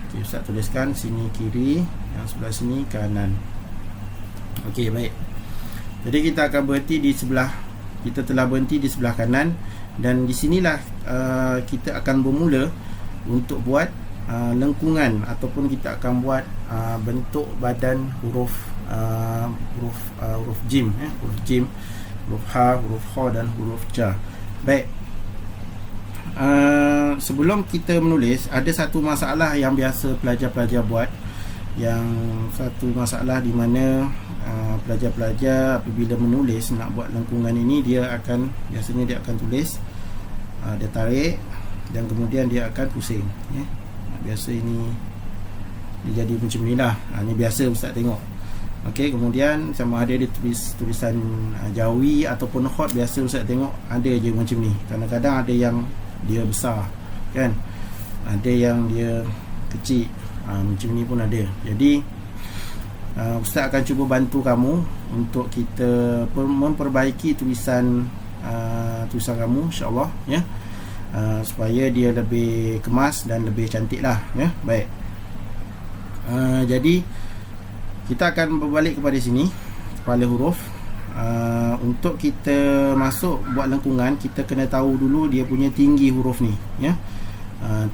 Okay, Ustaz tuliskan sini kiri, yang sebelah sini kanan. Okey, baik. Jadi kita akan berhenti di sebelah, kita telah berhenti di sebelah kanan, dan di sinilah kita akan bermula untuk buat lengkungan, ataupun kita akan buat bentuk badan huruf huruf Jim, huruf Jim, huruf H, huruf Kha dan huruf Ca. Baik. Sebelum kita menulis, ada satu masalah yang biasa pelajar-pelajar buat. Yang satu masalah di mana pelajar-pelajar apabila menulis nak buat lengkungan ini, biasanya dia akan tulis, dia tarik dan kemudian dia akan pusing. Biasa ini dia jadi macam ni lah. Ini biasa Ustaz tengok. Okey, kemudian sama ada dia tulis tulisan Jawi ataupun khot, biasa Ustaz tengok ada je macam ni. Kadang-kadang ada yang dia besar kan, ada yang dia kecil, macam ni pun ada. Jadi Ustaz akan cuba bantu kamu untuk kita memperbaiki tulisan kamu, insyaAllah, supaya dia lebih kemas dan lebih cantik lah. Baik. Jadi kita akan berbalik kepada sini, kepala huruf. Untuk kita masuk buat lengkungan, kita kena tahu dulu dia punya tinggi huruf ni,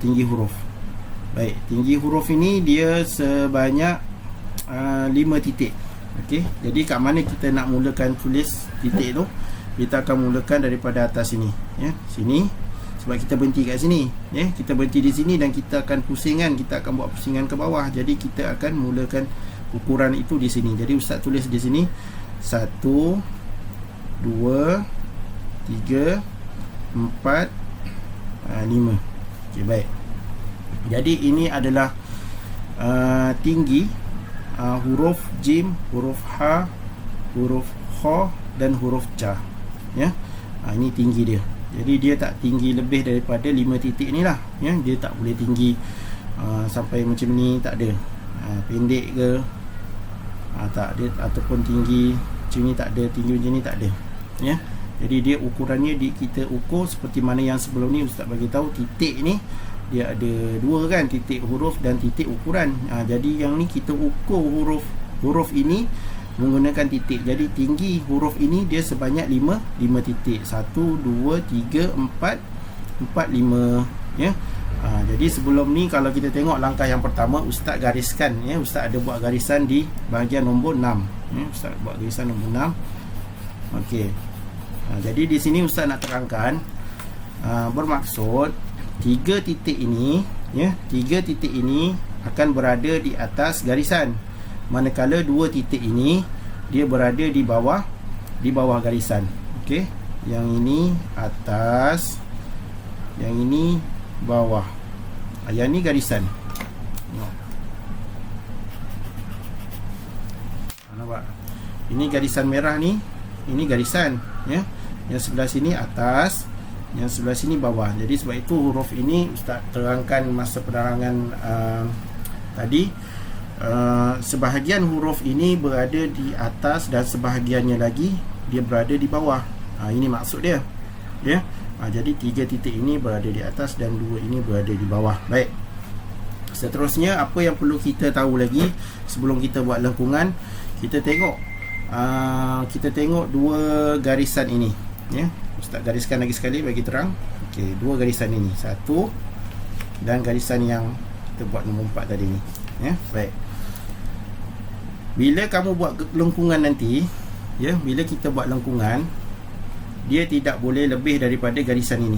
tinggi huruf. Baik, tinggi huruf ini dia sebanyak 5 titik. Okey, jadi kat mana kita nak mulakan tulis titik tu? Kita akan mulakan daripada atas sini, sini, sebab kita berhenti kat sini, kita berhenti di sini dan kita akan pusingan, kita akan buat pusingan ke bawah. Jadi kita akan mulakan ukuran itu di sini. Jadi Ustaz tulis di sini 1, 2, 3, 4, 5. Okey, baik. Jadi ini adalah tinggi huruf Jim, huruf H, huruf Kha dan huruf Ca. Ini tinggi dia. Jadi dia tak tinggi lebih daripada 5 titik ni lah. Dia tak boleh tinggi sampai macam ni, tak ada. Pendek ke tak ada, ataupun tinggi macam ni tak ada, tinggi macam ni tak ada. Jadi dia ukurannya kita ukur seperti mana yang sebelum ni Ustaz bagi tahu. Titik ni dia ada 2 kan, titik huruf dan titik ukuran. Jadi yang ni kita ukur huruf ini menggunakan titik. Jadi tinggi huruf ini dia sebanyak 5 titik. 1, 2, 3, 4, 5. Jadi sebelum ni kalau kita tengok langkah yang pertama, Ustaz gariskan ya, Ustaz ada buat garisan di bahagian nombor 6 ya, Ustaz buat garisan nombor 6. Okey. Jadi di sini Ustaz nak terangkan, bermaksud 3 titik ini ya, 3 titik ini akan berada di atas garisan, manakala 2 titik ini dia berada di bawah garisan. Okey, yang ini atas, yang ini bawah, yang ni garisan. Nampak? Ini garisan merah ni, ini garisan ya. Yang sebelah sini atas, yang sebelah sini bawah. Jadi sebab itu huruf ini Ustaz terangkan masa penerangan tadi, sebahagian huruf ini berada di atas dan sebahagiannya lagi dia berada di bawah. Ini maksud dia ya. Jadi 3 titik ini berada di atas dan 2 ini berada di bawah. Baik. Seterusnya apa yang perlu kita tahu lagi sebelum kita buat lengkungan, kita tengok 2 garisan ini ya. Ustaz gariskan lagi sekali bagi terang. Okey, 2 garisan ini, satu dan garisan yang kita buat nombor 4 tadi ni ya. Baik. Bila kamu buat lengkungan nanti ya, bila kita buat lengkungan, dia tidak boleh lebih daripada garisan ini.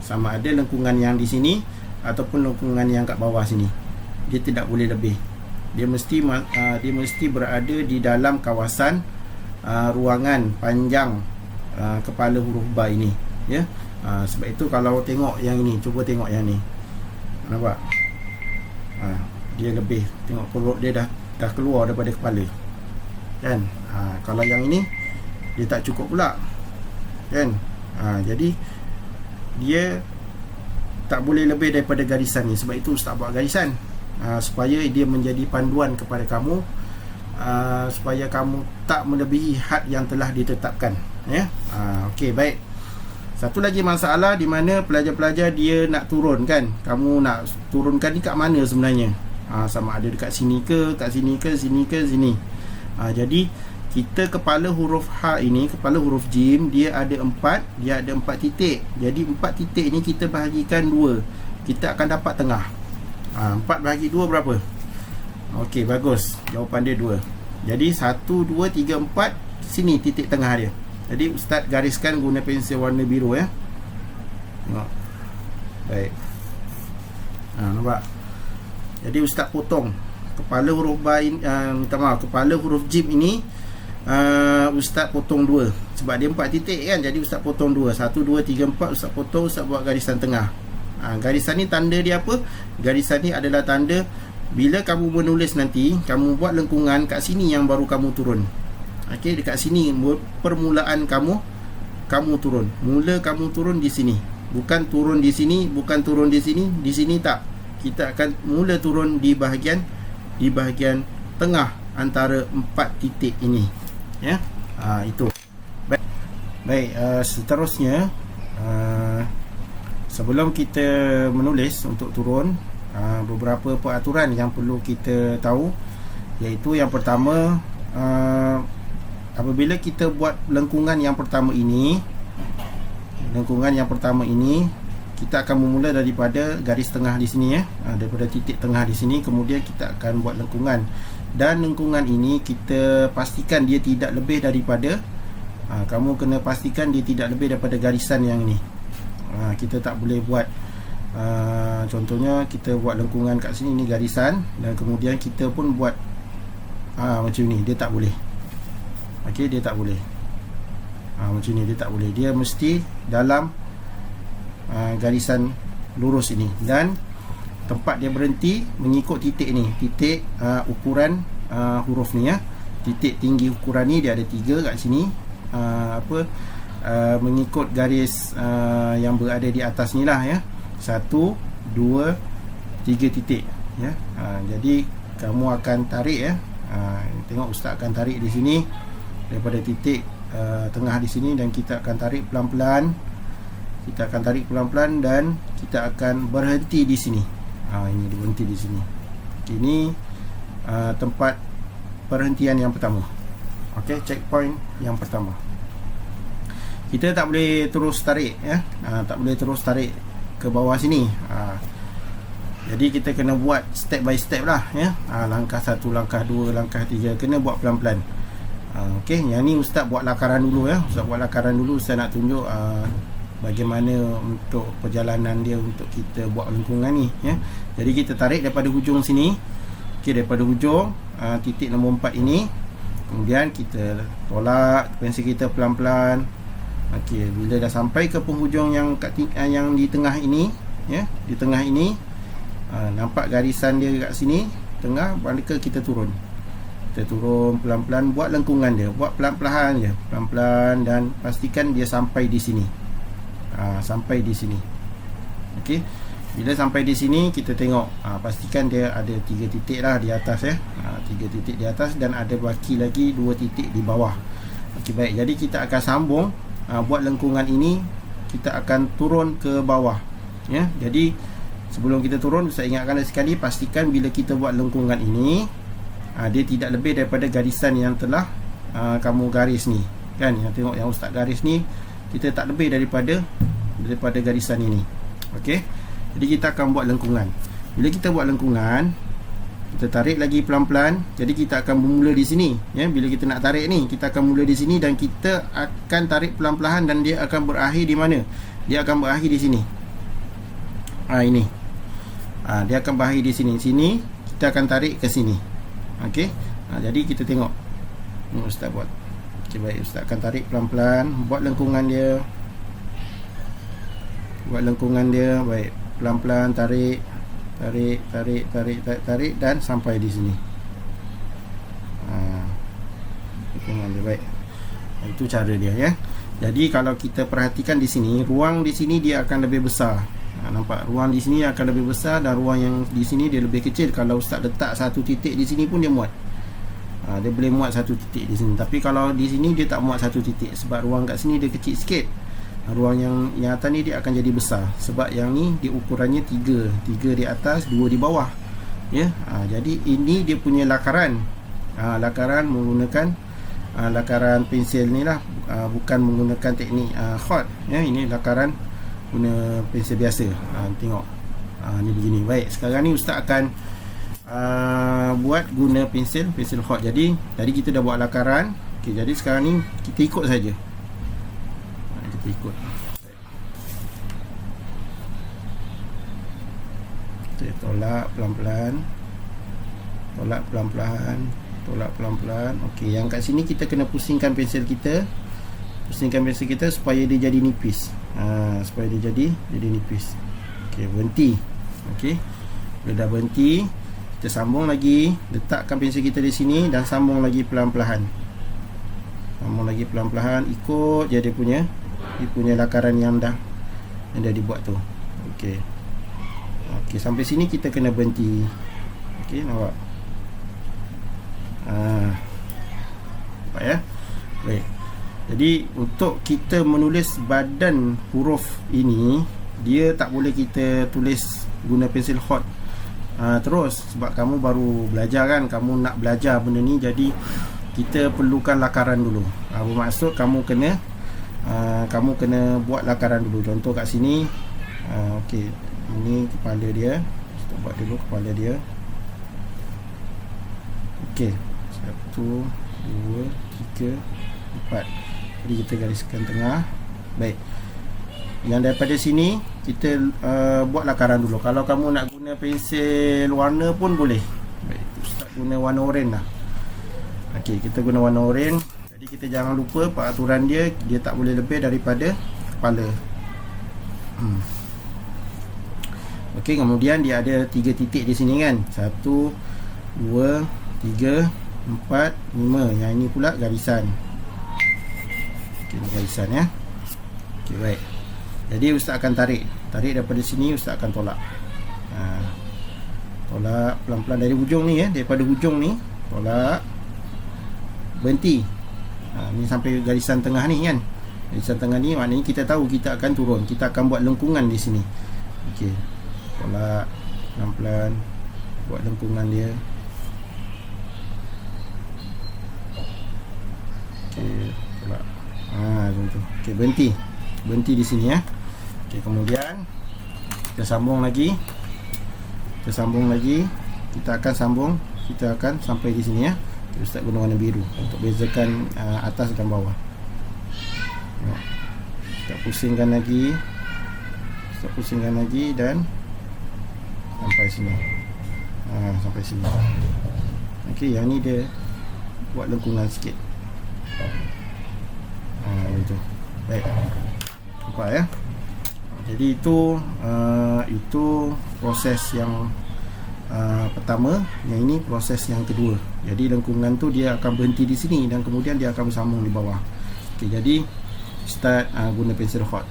Sama ada lengkungan yang di sini ataupun lengkungan yang kat bawah sini, dia tidak boleh lebih. Dia mesti berada di dalam kawasan ruangan panjang kepala huruf ba ini ya. Sebab itu kalau tengok yang ini, cuba tengok yang ni, nampak? Dia lebih, tengok perut dia dah keluar daripada kepala kan. Kalau yang ini dia tak cukup pula kan. Jadi dia tak boleh lebih daripada garisan ni. Sebab itu Ustaz buat garisan supaya dia menjadi panduan kepada kamu, supaya kamu tak melebihi had yang telah ditetapkan ya. Okey, baik. Satu lagi masalah di mana pelajar-pelajar dia nak turun kan. Kamu nak turunkan ni kat mana sebenarnya? Sama ada dekat sini ke, kat sini ke, sini ke, sini. Jadi kita kepala huruf H ini, kepala huruf Jim, dia ada 4 titik. Jadi 4 titik ni kita bahagikan 2, kita akan dapat tengah. 4 bahagi 2 berapa? Okey, bagus, jawapan dia 2. Jadi 1, 2, 3, 4, sini titik tengah dia. Jadi Ustaz gariskan guna pensil warna biru ya. Tengok. Baik. Nampak? Jadi Ustaz potong kepala huruf ba ini, kepala huruf Jim ini, Ustaz potong 2 sebab dia 4 titik kan. Jadi Ustaz potong 2, 1, 2, 3, 4 Ustaz potong, Ustaz buat garisan tengah. Garisan ni tanda dia apa? Garisan ni adalah tanda bila kamu menulis nanti, kamu buat lengkungan kat sini yang baru kamu turun. Okey, dekat sini permulaan kamu turun. Mula kamu turun di sini. Bukan turun di sini, bukan turun di sini, di sini tak. Kita akan mula turun di bahagian tengah antara 4 titik ini ya. Itu baik. Seterusnya, sebelum kita menulis untuk turun, beberapa peraturan yang perlu kita tahu, iaitu yang pertama, apabila kita buat lengkungan yang pertama ini, kita akan memula daripada garis tengah di sini ya, daripada titik tengah di sini, kemudian kita akan buat lengkungan. Dan lengkungan ini kita pastikan dia tidak lebih daripada, kamu kena pastikan dia tidak lebih daripada garisan yang ini. Kita tak boleh buat, contohnya kita buat lengkungan kat sini, ni garisan, dan kemudian kita pun buat macam ni, dia tak boleh. Okey, dia tak boleh. Macam ni dia tak boleh. Dia mesti dalam garisan lurus ini, dan tempat dia berhenti mengikut titik ni, titik ukuran huruf ni ya. Titik tinggi ukuran ni dia ada 3 kat sini, mengikut garis yang berada di atas ni lah ya. 1, 2, 3 titik ya. Jadi kamu akan tarik ya. Tengok Ustaz akan tarik di sini daripada titik tengah di sini, dan kita akan tarik pelan-pelan. Dan kita akan berhenti di sini. Ini berhenti di sini. Ini tempat perhentian yang pertama. Okey, checkpoint yang pertama. Kita tak boleh terus tarik ya. Tak boleh terus tarik ke bawah sini. Jadi kita kena buat step by step lah ya. Langkah 1, langkah 2, langkah 3, kena buat pelan-pelan. Okey, yang ni Ustaz buat lakaran dulu ya. Ustaz buat lakaran dulu. Ustaz nak tunjuk bagaimana untuk perjalanan dia untuk kita buat lengkungan ni ya. Jadi kita tarik daripada hujung sini. Okey, daripada hujung titik nombor 4 ini. Kemudian kita tolak pensel kita pelan-pelan. Okey, bila dah sampai ke penghujung yang di tengah ini ya, di tengah ini nampak garisan dia kat sini tengah, maka kita turun. Kita turun pelan-pelan, buat lengkungan dia, buat pelan-pelan je, pelan-pelan, dan pastikan dia sampai di sini. Sampai di sini. Okey. Bila sampai di sini kita tengok, pastikan dia ada 3 titik lah di atas ya. 3 titik di atas dan ada baki lagi 2 titik di bawah. Okey, baik. Jadi kita akan sambung buat lengkungan ini, kita akan turun ke bawah ya. Jadi sebelum kita turun, saya ingatkan sekali, pastikan bila kita buat lengkungan ini dia tidak lebih daripada garisan yang telah kamu garis ni kan. Yang tengok yang Ustaz garis ni, kita tak lebih daripada garisan ini. Okey. Jadi kita akan buat lengkungan. Bila kita buat lengkungan, kita tarik lagi pelan-pelan. Jadi kita akan bermula di sini ya. Bila kita nak tarik ni, kita akan mula di sini dan kita akan tarik pelan-pelan, dan dia akan berakhir di mana? Dia akan berakhir di sini. Ini. Dia akan berakhir di sini. Sini kita akan tarik ke sini. Okey. Jadi kita tengok. Ni Ustaz buat. Okey, baik. Ustaz akan tarik pelan-pelan, buat lengkungan dia. Buat lengkungan dia, baik. Pelan-pelan tarik, tarik dan sampai di sini. Lengkungan dia, baik. Itu cara dia ya. Jadi kalau kita perhatikan di sini, ruang di sini dia akan lebih besar. Nampak ruang di sini akan lebih besar dan ruang yang di sini dia lebih kecil. Kalau Ustaz letak satu titik di sini pun dia muat. Dia boleh muat satu titik di sini. Tapi kalau di sini dia tak muat satu titik, sebab ruang kat sini dia kecil sikit. Ruang yang atas ni dia akan jadi besar, sebab yang ni dia ukurannya 3 di atas, 2 di bawah ya. Jadi ini dia punya lakaran. Lakaran menggunakan lakaran pensel ni lah, bukan menggunakan teknik hot ya. Ini lakaran guna pensel biasa. Tengok ni begini. Baik, sekarang ni Ustaz akan buat guna pensel hot. Jadi tadi kita dah buat lakaran. Okey, jadi sekarang ni kita ikut saja. Ikut. Kita tolak pelan-pelan. Tolak pelan-pelan. Tolak pelan-pelan. Okey, yang kat sini kita kena pusingkan pensel kita. Pusingkan pensel kita supaya dia jadi nipis. Supaya dia jadi nipis. Okey, berhenti. Okey. Bila dah berhenti, kita sambung lagi. Letakkan pensel kita di sini dan sambung lagi pelan-pelan. Sambung lagi pelan-pelan. Ikut je dia punya lakaran yang dah dibuat tu. Okey. Okey, sampai sini kita kena berhenti. Okey, nampak? Nampak ya? Baik. Jadi untuk kita menulis badan huruf ini, dia tak boleh kita tulis guna pensel hot terus, sebab kamu baru belajar kan, kamu nak belajar benda ni. Jadi kita perlukan lakaran dulu. Bermaksud kamu kena buat lakaran dulu. Contoh kat sini. Okey, ini kepala dia. Kita buat dulu kepala dia. Okey, 1, 2, 3, 4. Jadi kita gariskan tengah. Baik. Yang daripada sini kita buat lakaran dulu. Kalau kamu nak guna pensel warna pun boleh. Baik, Ustaz guna warna oranye lah. Okey, kita guna warna oranye. Jadi kita jangan lupa peraturan dia tak boleh lebih daripada kepala. Okey, kemudian dia ada 3 titik di sini kan. 1, 2, 3, 4, 5. Yang ini pula garisan. Okey, ini garisan ya. Okey, baik. Jadi Ustaz akan tarik daripada sini. Ustaz akan tolak. Tolak pelan-pelan dari hujung ni ya. Daripada hujung ni tolak, berhenti. Ni sampai garisan tengah ni kan. Garisan tengah ni maknanya kita tahu kita akan turun. Kita akan buat lengkungan di sini. Okey. Tolak pelan-pelan, buat lengkungan dia. Okey, tolak. Macam tu. Okey, berhenti di sini ya. Okey, kemudian Kita sambung lagi. Kita akan sampai di sini ya. Ustaz guna warna biru untuk bezakan atas dan bawah. Kita pusingkan lagi. Dan sampai sini. Sampai sini. Okey, yang ni dia buat lengkungan sikit. Itu. Baik. Nampak ya? Jadi itu proses yang pertama. Yang ini proses yang kedua. Jadi lengkungan tu dia akan berhenti di sini dan kemudian dia akan bersambung di bawah. Okey, jadi start guna pensel hot.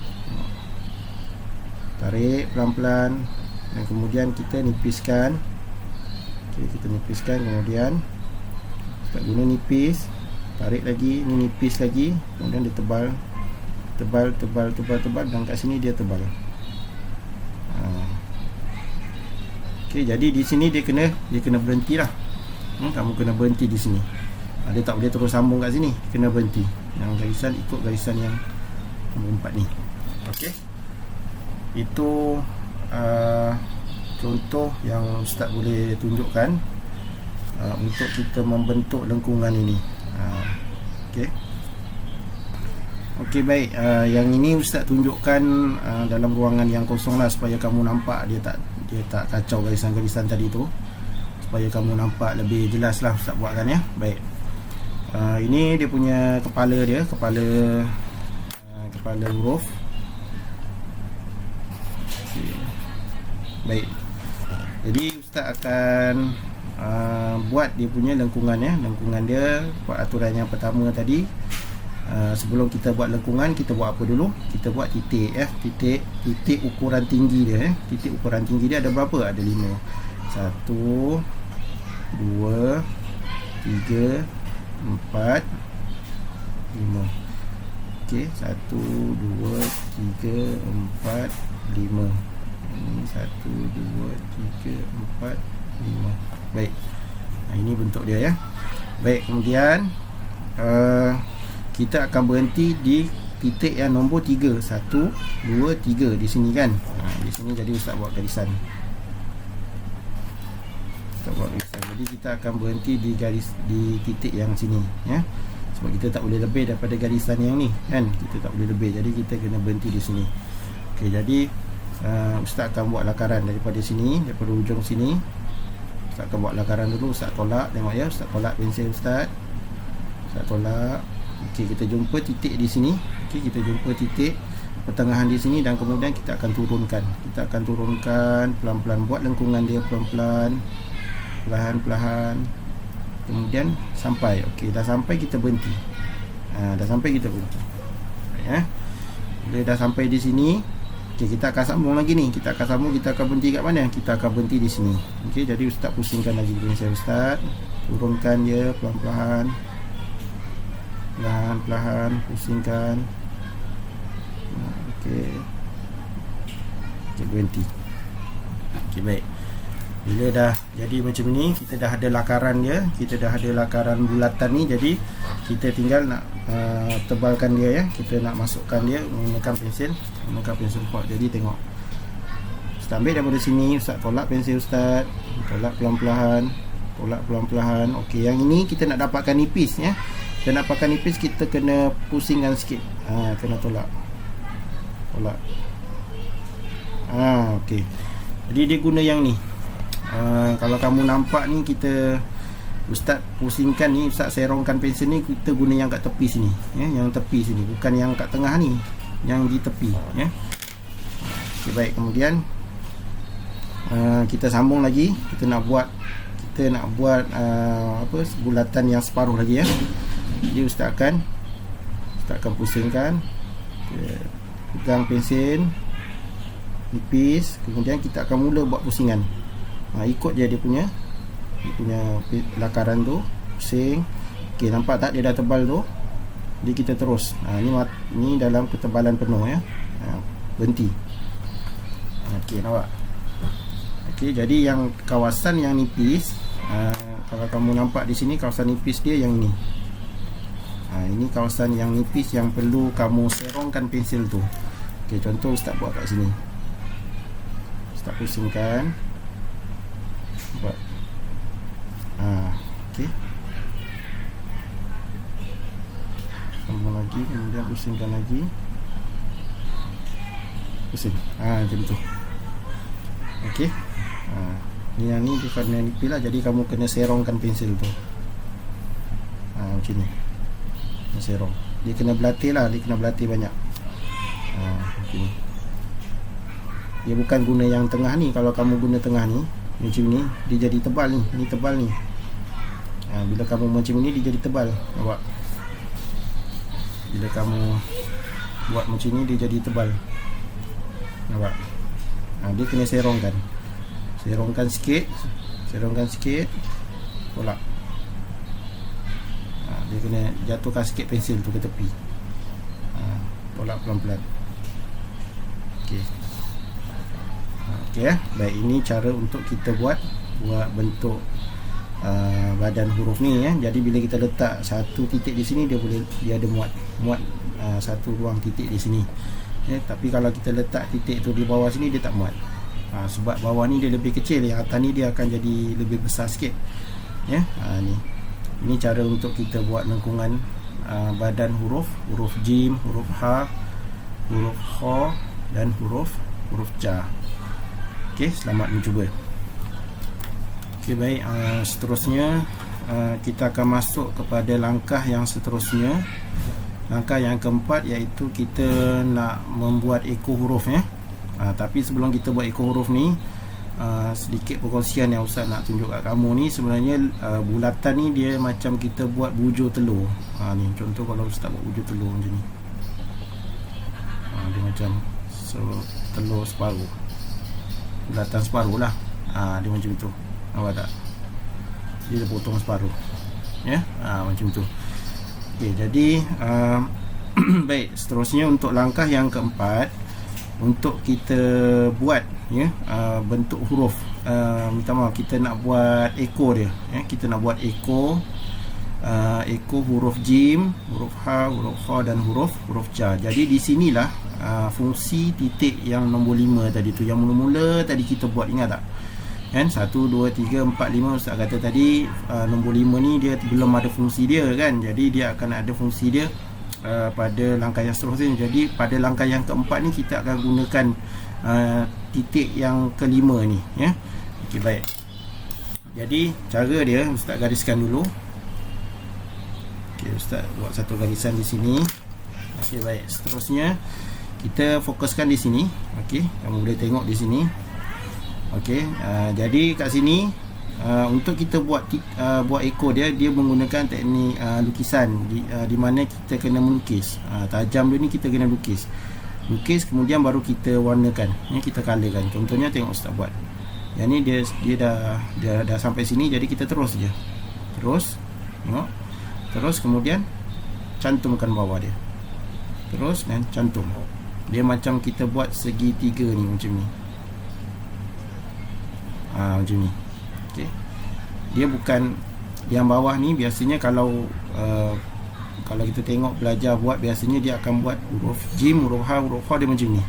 Tarik pelan-pelan dan kemudian kita nipiskan. Okey, kita nipiskan, kemudian start guna nipis. Tarik lagi, ni nipis lagi, kemudian dia tebal dan kat sini dia tebal. Okey, jadi di sini dia kena berhenti lah. Kamu kena berhenti di sini. Dia tak boleh terus sambung kat sini, kena berhenti. Yang garisan ikut garisan yang nombor 4 ni. Okey, itu contoh yang Ustaz boleh tunjukkan untuk kita membentuk lengkungan ini. Okey, baik. Yang ini Ustaz tunjukkan dalam ruangan yang kosong lah, supaya kamu nampak dia tak kacau garisan-garisan tadi tu, supaya kamu nampak lebih jelas lah Ustaz buatkan ya. Baik. Ini dia punya kepala dia, kepala huruf. Okay. Baik. Jadi Ustaz akan buat dia punya lengkungan ya. Lengkungan dia, buat aturan yang pertama tadi. Sebelum kita buat lengkungan, kita buat apa dulu? Kita buat titik ya. Titik ukuran tinggi dia ya. Titik ukuran tinggi dia ada berapa? Ada 5. 1 2 3 4 5. Okey, 1 2 3 4 5. Ini 1 2 3 4 5. Baik. Ini bentuk dia ya. Baik, kemudian kita akan berhenti di titik yang nombor 3. 1 2 3 di sini kan. Di sini jadi Ustaz buat garisan. Jadi kita akan berhenti di titik yang sini ya. Sebab kita tak boleh lebih daripada garisan yang ni kan. Kita tak boleh lebih, jadi kita kena berhenti di sini. Okey, jadi Ustaz akan buat lakaran daripada sini, daripada ujung sini. Ustaz akan buat lakaran dulu. Ustaz tolak, tengok ya. Ustaz tolak pensel Ustaz tolak. Okey, kita jumpa titik di sini. Okey, kita jumpa titik pertengahan di sini dan kemudian kita akan turunkan. Pelan-pelan, buat lengkungan dia pelan-pelan. Perlahan-perlahan, kemudian sampai. Okey, dah sampai kita berhenti. Ya. Bila dah sampai di sini, okey, kita akan sambung lagi ni. Kita akan berhenti kat mana? Kita akan berhenti di sini. Okey, jadi Ustaz pusingkan lagi pensel Ustaz. Turunkan dia pelan-pelan. Perlahan-perlahan pusingkan. Okey, berhenti. Okey, baik. Bila dah jadi macam ni, kita dah ada lakaran dia, kita dah ada lakaran bulatan ni. Jadi kita tinggal nak tebalkan dia ya. Kita nak masukkan dia menggunakan pensel pot. Jadi tengok, Ustaz ambil daripada sini, Ustaz tolak pensel Ustaz, tolak pelan-pelan. Okey, yang ini kita nak dapatkan nipis ya. Kita nak dapatkan nipis, kita kena pusingkan sikit. Kena tolak. Okey. Jadi dia guna yang ni. Kalau kamu nampak ni, Ustaz pusingkan ni, Ustaz serongkan pensel ni, kita guna yang kat tepi sini ya, yang tepi sini, bukan yang kat tengah ni, yang di tepi ya. Okay, baik. Kemudian kita sambung lagi. Kita nak buat bulatan yang separuh lagi ya. Jadi Ustaz akan pusingkan, pegang pensel nipis, kemudian kita akan mula buat pusingan. Ikut je dia punya lakaran tu, pusing. Okey, nampak tak dia dah tebal tu? Jadi kita terus. Ni dalam ketebalan penuh ya. Berhenti. Okey, nampak? Okey, jadi yang kawasan yang nipis, kalau kamu nampak di sini, kawasan nipis dia yang ini. Ini kawasan yang nipis yang perlu kamu serongkan pensel tu. Okey, contoh Ustaz buat kat sini. Ustaz pusingkan. Buat. Okey. Sambung lagi, kemudian pusingkan lagi. Pusing. Macam tu. Okey. Ni yang ni dia kena nipis lah, jadi kamu kena serongkan pensil tu. Macam ni. Kena serong. Dia kena berlatih lah, dia kena berlatih banyak. Macam ni. Dia bukan guna yang tengah ni. Kalau kamu guna tengah ni, macam ni, dia jadi tebal ni. Ni tebal ni. Bila kamu macam ni, dia jadi tebal. Nampak? Bila kamu buat macam ni, dia jadi tebal. Nampak? Dia kena serongkan. Serongkan sikit. Serongkan sikit. Tolak. Dia kena jatuhkan sikit pensil tu ke tepi. Tolak pelan-pelan. Okey. Okey, baik, ini cara untuk kita buat bentuk badan huruf ni ya. Jadi bila kita letak satu titik di sini, dia ada muat satu ruang titik di sini. Ya, tapi kalau kita letak titik tu di bawah sini, dia tak muat. Sebab bawah ni dia lebih kecil, yang atas ni dia akan jadi lebih besar sikit. Ya, ini cara untuk kita buat lengkungan badan huruf jim, huruf ha, huruf kha dan huruf ja. Okey, selamat mencuba. Okey, baik, seterusnya kita akan masuk kepada langkah yang seterusnya. Langkah yang keempat, iaitu kita nak membuat ekor huruf ya. Tapi sebelum kita buat ekor huruf ni, sedikit perkongsian yang Ustaz nak tunjuk kat kamu ni. Sebenarnya bulatan ni dia macam kita buat bujur telur. Ni contoh kalau Ustaz buat bujur telur macam ni. Dia macam telur separuh, bulatan separuh lah. Dia macam tu. Nampak tak? Dia potong separuh. Ya, macam tu. Okey, jadi baik, seterusnya untuk langkah yang keempat, untuk kita buat ya bentuk huruf, minta maaf, kita nak buat ekor dia ya. Kita nak buat ekor huruf jim, huruf ha, huruf kha dan huruf ja. Jadi di sinilah fungsi titik yang nombor 5 tadi tu, yang mula-mula tadi kita buat, ingat tak? Kan 1 2 3 4 5 Ustaz kata tadi, nombor 5 ni dia belum ada fungsi dia kan. Jadi dia akan ada fungsi dia pada langkah yang seterusnya. Jadi pada langkah yang keempat ni kita akan gunakan titik yang kelima ni ya. Okey, baik. Jadi cara dia Ustaz gariskan dulu. Okey, Ustaz buat satu garisan di sini. Okey, baik. Seterusnya kita fokuskan di sini. Okey, kamu boleh tengok di sini. Okey, jadi kat sini untuk kita buat ekor dia menggunakan teknik lukisan, di mana kita kena melukis. Tajam dia ni kita kena lukis, kemudian baru kita warnakan ya, kita colorkan. Contohnya tengok Ustaz buat. Yang ni dia dah sampai sini, jadi kita terus je. Tengok. Terus kemudian cantumkan bawah dia. Terus dan cantum. Dia macam kita buat segitiga ni, macam ni. Macam ni. Okey. Dia bukan yang bawah ni, biasanya kalau kita tengok belajar buat, biasanya dia akan buat huruf jim, huruf ha, huruf kha, dia macam ni.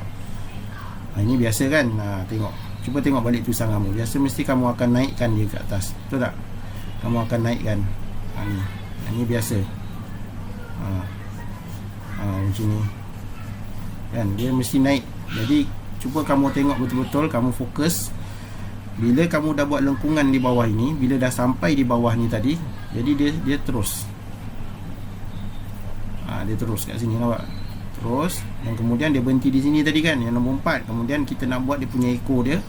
Ini biasa kan? Tengok. Cuba tengok balik tulisan kamu. Biasa mesti kamu akan naikkan dia ke atas. Betul tak? Kamu akan naikkan. Ini biasa. Macam ni. Kan? Dia mesti naik. Jadi cuba kamu tengok betul-betul, kamu fokus. Bila kamu dah buat lengkungan di bawah ini, bila dah sampai di bawah ni tadi, jadi dia terus. Dia terus kat sini, nampak? Terus, dan kemudian dia berhenti di sini tadi kan, yang nombor 4. Kemudian kita nak buat dia punya ekor dia,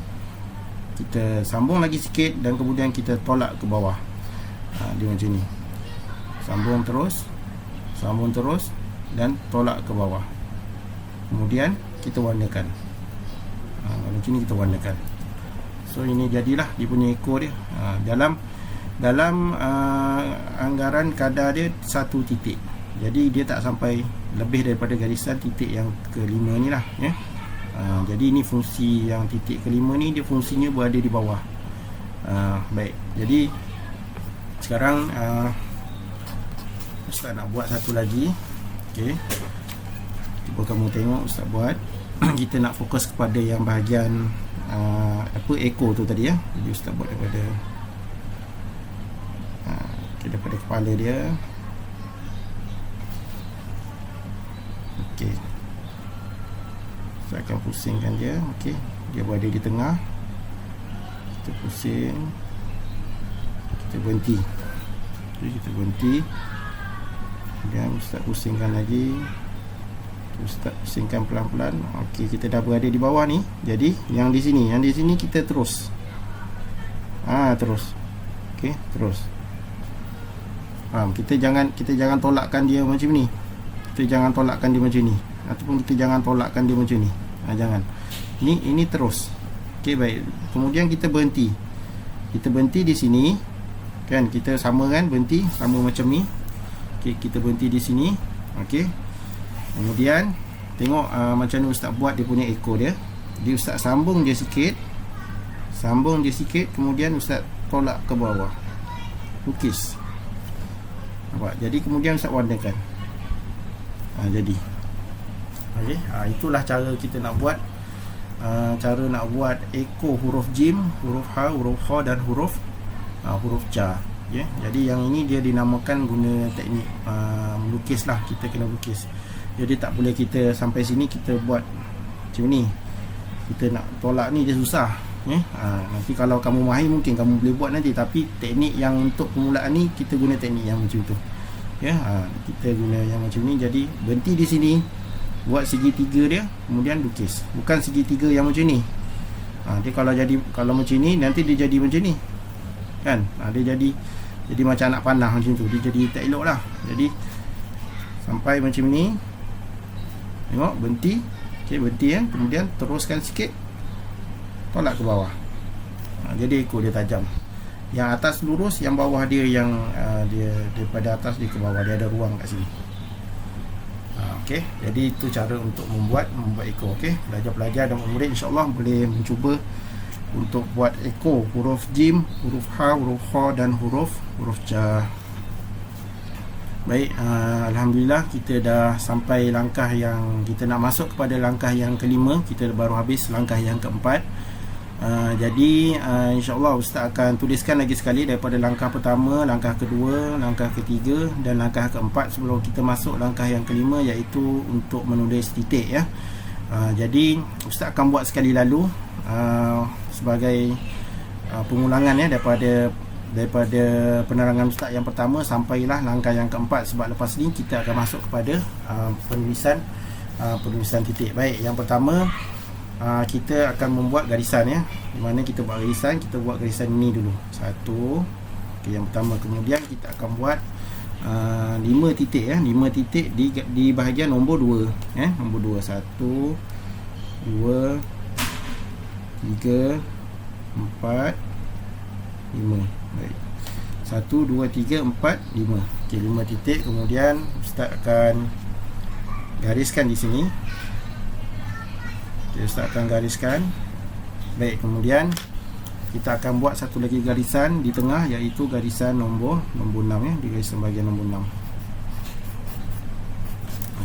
kita sambung lagi sikit dan kemudian kita tolak ke bawah. Dia macam ni. Sambung terus dan tolak ke bawah. Kemudian kita warnakan. Macam ni kita warnakan. So ini jadilah dia punya ekor dia. Dalam anggaran kadar dia 1 titik. Jadi dia tak sampai lebih daripada garisan titik yang kelima ni lah ya. Jadi ini fungsi yang titik kelima ni, dia fungsinya berada di bawah. Baik. Jadi sekarang Ustaz nak buat satu lagi. Okey. Cuba kamu tengok Ustaz buat. Kita nak fokus kepada yang bahagian apa echo tu tadi ya. Jadi Ustaz buat daripada daripada kepala dia. Okey, saya akan pusingkan dia. Okey, dia berada di tengah. Kita pusing, kita berhenti. Jadi kita berhenti, kemudian Ustaz pusingkan lagi. Ustaz pusingkan pelan-pelan. Okey, kita dah berada di bawah ni. Jadi yang di sini kita terus. Terus. Okey, terus. Kita jangan tolakkan dia macam ni. Kita jangan tolakkan dia macam ni, ataupun kita jangan tolakkan dia macam ni. Jangan. Ini terus. Okey, baik. Kemudian kita berhenti. Kita berhenti di sini. Kan kita sama kan, berhenti sama macam ni. Okey, kita berhenti di sini. Okey. Kemudian tengok macam mana Ustaz buat dia punya ekor dia. Jadi Ustaz sambung dia sikit. Kemudian Ustaz tolak ke bawah. Lukis. Nampak? Jadi kemudian Ustaz warnakan. Jadi okey, itulah cara kita nak buat cara nak buat ekor huruf jim, huruf ha, huruf kha dan huruf ja. Okay? Jadi yang ini dia dinamakan guna teknik melukis lah. Kita kena lukis. Jadi tak boleh kita sampai sini kita buat macam ni. Kita nak tolak ni dia susah. Nanti kalau kamu mahir mungkin kamu boleh buat nanti. Tapi teknik yang untuk permulaan ni kita guna teknik yang macam tu. Kita guna yang macam ni. Jadi berhenti di sini, buat segitiga dia, kemudian lukis. Bukan segitiga yang macam ni. Dia kalau macam ni nanti dia jadi macam ni. Kan? Dia jadi macam anak panah macam tu. Dia jadi tak elok lah. Jadi sampai macam ni. Tengok, berhenti. Okey, berhenti ya. Kemudian teruskan sikit, tolak ke bawah. Jadi ekor dia tajam. Yang atas lurus, yang bawah dia yang dia daripada atas dia ke bawah, dia ada ruang kat sini. Okey, jadi itu cara untuk membuat ekor. Okey, pelajar-pelajar dan murid insya-Allah boleh mencuba untuk buat ekor huruf jim, huruf ha, huruf kha dan huruf ja. Baik, alhamdulillah kita dah sampai langkah yang kita nak masuk kepada langkah yang kelima. Kita baru habis langkah yang keempat. Jadi insya-Allah Ustaz akan tuliskan lagi sekali daripada langkah pertama, langkah kedua, langkah ketiga dan langkah keempat sebelum kita masuk langkah yang kelima, iaitu untuk menulis titik ya. Jadi Ustaz akan buat sekali lalu sebagai pengulangan ya, daripada penerangan Ustaz yang pertama sampailah langkah yang keempat. Sebab lepas ni kita akan masuk kepada penulisan titik. Baik, yang pertama kita akan membuat garisan ya. Di mana kita buat garisan, kita buat garisan ini dulu. Satu. Okey, yang pertama. Kemudian kita akan buat 5 titik ya. 5 titik di bahagian nombor 2 ya. Nombor 2. 1 2 3 4 5. Baik. 1 2 3 4 5. Okey, 5 titik. Kemudian Ustaz akan gariskan di sini. Okay, Ustaz akan gariskan. Baik, kemudian kita akan buat satu lagi garisan di tengah, iaitu garisan nombor 6 ya, di garisan bahagian nombor 6.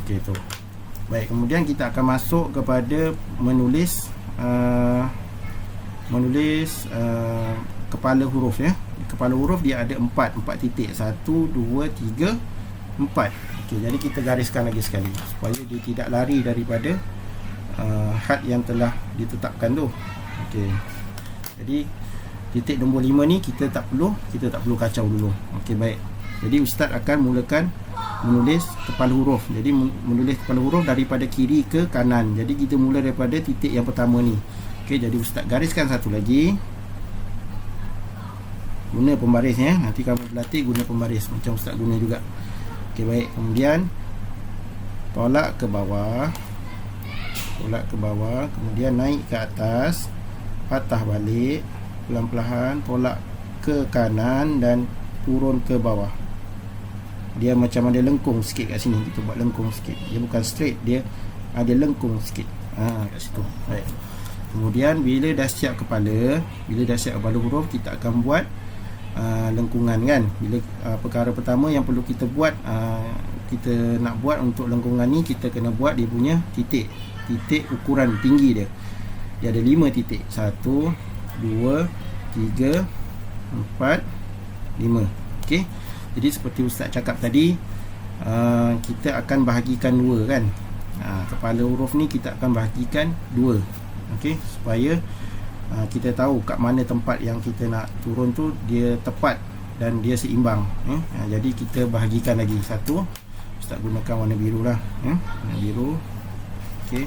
Okey, tu. Baik, kemudian kita akan masuk kepada menulis kepala huruf ya. Kepala huruf dia ada 4 titik. 1 2 3 4. Okey, jadi kita gariskan lagi sekali supaya dia tidak lari daripada had yang telah ditetapkan tu. Okey. Jadi titik nombor 5 ni kita tak perlu kacau dulu. Okey, baik. Jadi Ustaz akan mulakan menulis kepala huruf. Jadi menulis kepala huruf daripada kiri ke kanan. Jadi kita mula daripada titik yang pertama ni. Okey, jadi Ustaz gariskan satu lagi. Guna pembaris ya. Nanti kamu berlatih guna pembaris macam Ustaz guna juga. Okey, baik. Kemudian tolak ke bawah. Kemudian naik ke atas, patah balik pelan-pelan, tolak ke kanan dan turun ke bawah. Dia macam ada lengkung sikit kat sini. Kita buat lengkung sikit. Dia bukan straight, dia ada lengkung sikit. Kat situ. Baik. Kemudian bila dah siap kepala huruf, kita akan buat lengkungan kan. Bila perkara pertama yang perlu kita buat, kita nak buat untuk lengkungan ni, kita kena buat dia punya titik ukuran tinggi dia. dia ada 5 titik. 1 2 3 4 5. Okey. Jadi seperti ustaz cakap tadi, kita akan bahagikan 2 kan. Kepala huruf ni kita akan bahagikan 2. Okey, supaya kita tahu kat mana tempat yang kita nak turun tu dia tepat dan dia seimbang. Jadi kita bahagikan lagi. 1, ustaz gunakan warna biru lah. Warna biru. Okey,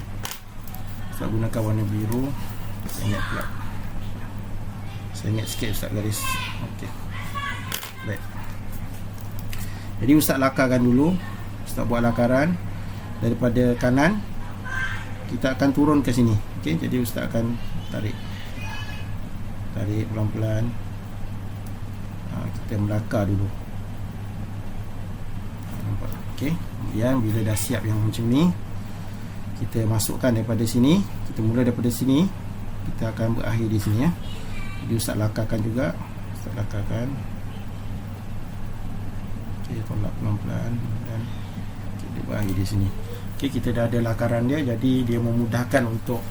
ustaz gunakan warna biru. Saya ingat pula, saya ingat sikit ustaz garis. Okey, baik. Jadi ustaz lakarkan dulu. Ustaz buat lakaran daripada kanan, kita akan turun ke sini. Okey, jadi ustaz akan tarik pelan-pelan. Kita melakar dulu. Nampak? Okey, kemudian bila dah siap yang macam ni, kita masukkan daripada sini. Kita mula daripada sini, kita akan berakhir di sini ya. Jadi ustaz lakarkan juga. Ustaz lakarkan. Okey, tolak pelan-pelan dan kita berakhir di sini. Okey, kita dah ada lakaran dia, jadi dia memudahkan untuk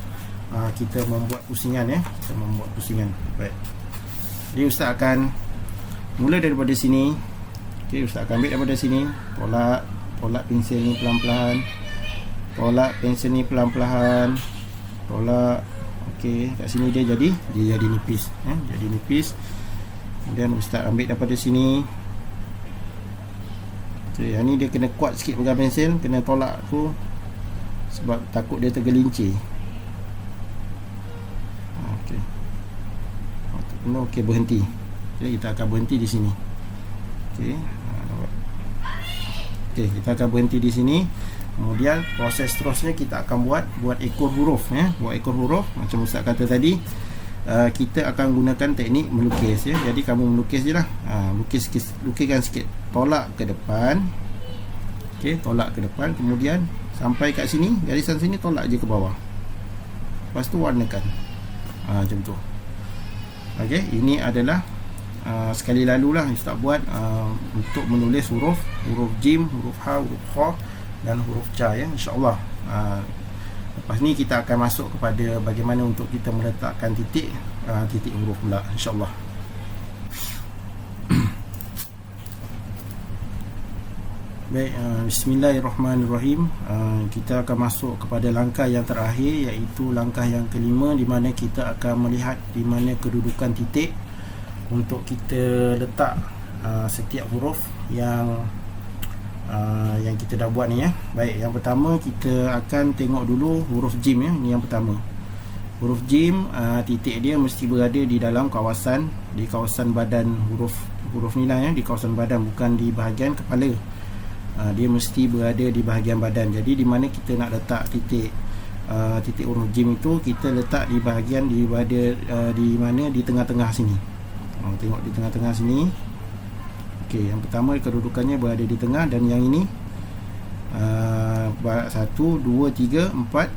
kita membuat pusingan ya. Kita membuat pusingan. Baik. Jadi ustaz akan mula daripada sini. Okey, ustaz akan ambil daripada sini, tolak pensel ni pelan-pelan. Tolak pensel ni pelan-pelan. Tolak. Okey, kat sini dia jadi nipis ya, jadi nipis. Kemudian ustaz ambil daripada sini. Okey, yang ni dia kena kuat sikit pegang pensel, kena tolak tu sebab takut dia tergelincir. Okey. Okey, berhenti. Jadi kita akan berhenti di sini. Okey. Okey, kita akan berhenti di sini. Kemudian proses terusnya kita akan buat ekor huruf ya. Buat ekor huruf macam ustaz kata tadi. Kita akan gunakan teknik melukis ya. Jadi kamu melukis je lah. Lukiskan sikit. Tolak ke depan. Okey, tolak ke depan. Kemudian sampai kat sini, garisan sini tolak je ke bawah. Lepas tu warnakan. Macam tu. Okey, ini adalah sekali lalulah ustaz buat untuk menulis huruf jim, huruf ha, huruf kha dan huruf ja ya, insya-Allah. Lepas ni kita akan masuk kepada bagaimana untuk kita meletakkan titik huruf pula, insya-Allah. Baik, bismillahirrahmanirrahim. Kita akan masuk kepada langkah yang terakhir, iaitu langkah yang kelima, di mana kita akan melihat di mana kedudukan titik untuk kita letak setiap huruf yang kita dah buat ni ya. Baik, yang pertama kita akan tengok dulu huruf jim ya. Ni yang pertama. Huruf jim, titik dia mesti berada di dalam kawasan badan huruf ni lah ya, di kawasan badan, bukan di bahagian kepala. Dia mesti berada di bahagian badan. Jadi di mana kita nak letak titik huruf jim itu, kita letak di bahagian di mana, di tengah-tengah sini. Tengok di tengah-tengah sini. Okey, yang pertama kedudukannya berada di tengah, dan yang ini 1 2 3 4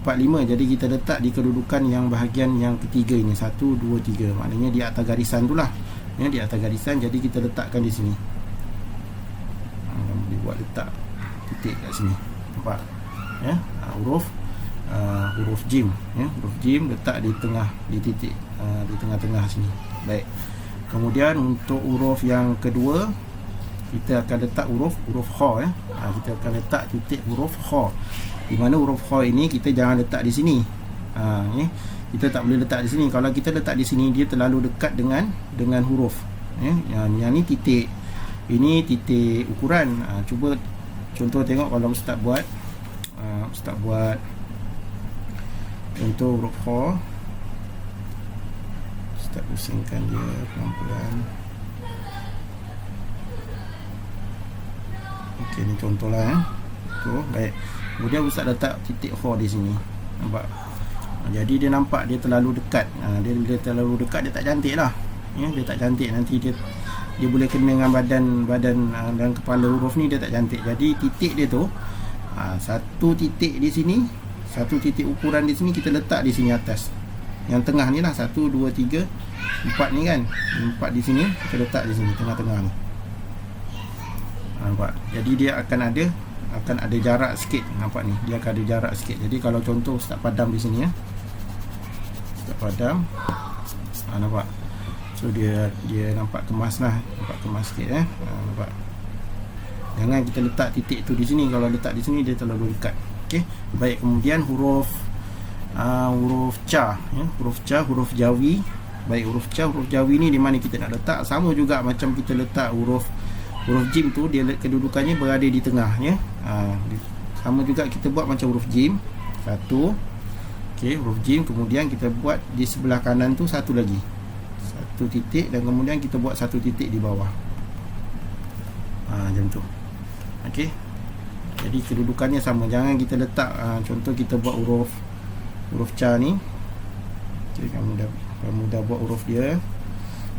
5. Jadi kita letak di kedudukan yang bahagian yang ketiga ini, 1 2 3. Maknanya di atas garisan tu lah ya, di atas garisan. Jadi kita letakkan di sini. Boleh buat letak titik kat sini, nampak ya. Huruf jim ya, huruf jim letak di tengah, di titik di tengah-tengah sini. Baik. Kemudian untuk huruf yang kedua, kita akan letak huruf kha ya. Kita akan letak titik huruf kha. Di mana huruf kha ini kita jangan letak di sini. Kita tak boleh letak di sini. Kalau kita letak di sini, dia terlalu dekat dengan huruf ya. Yang ni titik, ini titik ukuran. Cuba contoh tengok kalau ustaz buat contoh huruf kha. Ustaz pusingkan dia pelan-pelan. Okey, ni contohlah ya. Tu, baik. Kemudian ustaz letak titik kha di sini. Nampak? Jadi dia nampak dia terlalu dekat. Dia terlalu dekat, dia tak cantik lah. Ya, dia tak cantik. Nanti dia boleh kena dengan badan dan kepala huruf ni, dia tak cantik. Jadi titik dia tu, satu titik di sini, satu titik ukuran di sini kita letak di sini atas. Yang tengah ni lah, 1 2 3 4 ni kan. 4 di sini kita letak di sini tengah-tengah ni. Nampak? Jadi dia akan ada jarak sikit. Nampak ni, dia akan ada jarak sikit. Jadi kalau contoh ustaz padam di sini ya. padam. Nampak? So dia nampak kemas lah, nampak kemas sikit nampak. Jangan kita letak titik tu di sini. Kalau letak di sini dia terlalu dekat. Okey. Baik, kemudian huruf ca huruf ca, huruf Jawi. Baik, huruf ca, huruf Jawi ni di mana kita nak letak? Sama juga macam kita letak huruf jim tu, dia kedudukannya berada di tengah ya. Sama juga kita buat macam huruf jim. Satu. Okey, huruf jim, kemudian kita buat di sebelah kanan tu satu lagi. Satu titik, dan kemudian kita buat satu titik di bawah. Macam tu. Okey. Jadi kedudukannya sama. Jangan kita letak contoh kita buat huruf ca ni. Okey, kamu dah buat huruf dia.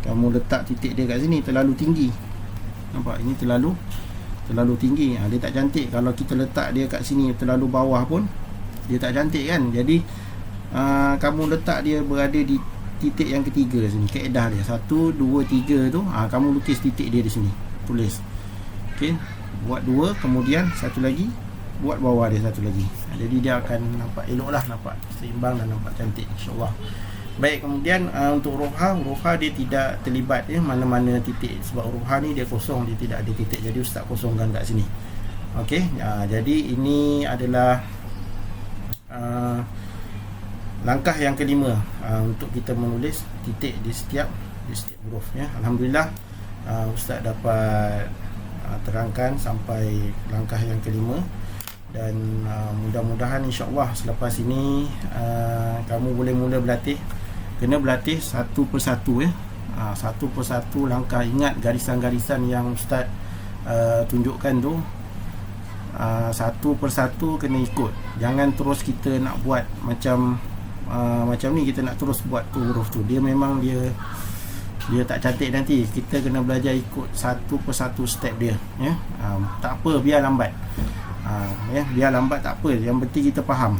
Kamu letak titik dia kat sini terlalu tinggi. Nampak, ini terlalu tinggi. Dia tak cantik. Kalau kita letak dia kat sini terlalu bawah pun dia tak cantik kan. Jadi kamu letak dia berada di titik yang ketiga sini, kaedah dia 1, 2, 3 tu. Kamu lukis titik dia di sini, tulis. Okey, buat 2, kemudian satu lagi, buat bawah dia satu lagi. Jadi dia akan nampak elok lah, nampak seimbang dan nampak cantik, insyaAllah. Baik, kemudian untuk huruf ha dia tidak terlibat mana-mana titik, sebab huruf ha ni dia kosong, dia tidak ada titik. Jadi ustaz kosongkan kat sini. Okey, jadi ini adalah langkah yang kelima untuk kita menulis titik di setiap huruf ya. Alhamdulillah, ustaz dapat terangkan sampai langkah yang kelima, dan mudah-mudahan insya-Allah selepas ini kamu boleh mula berlatih. Kena berlatih satu persatu ya. Satu persatu langkah. Ingat garisan-garisan yang ustaz tunjukkan tu, satu persatu kena ikut. Jangan terus kita nak buat macam ni, kita nak terus buat tu huruf tu. Dia memang dia tak cantik nanti. Kita kena belajar ikut satu persatu step dia ya. Tak apa biar lambat. Ya, biar lambat tak apa, yang penting kita faham.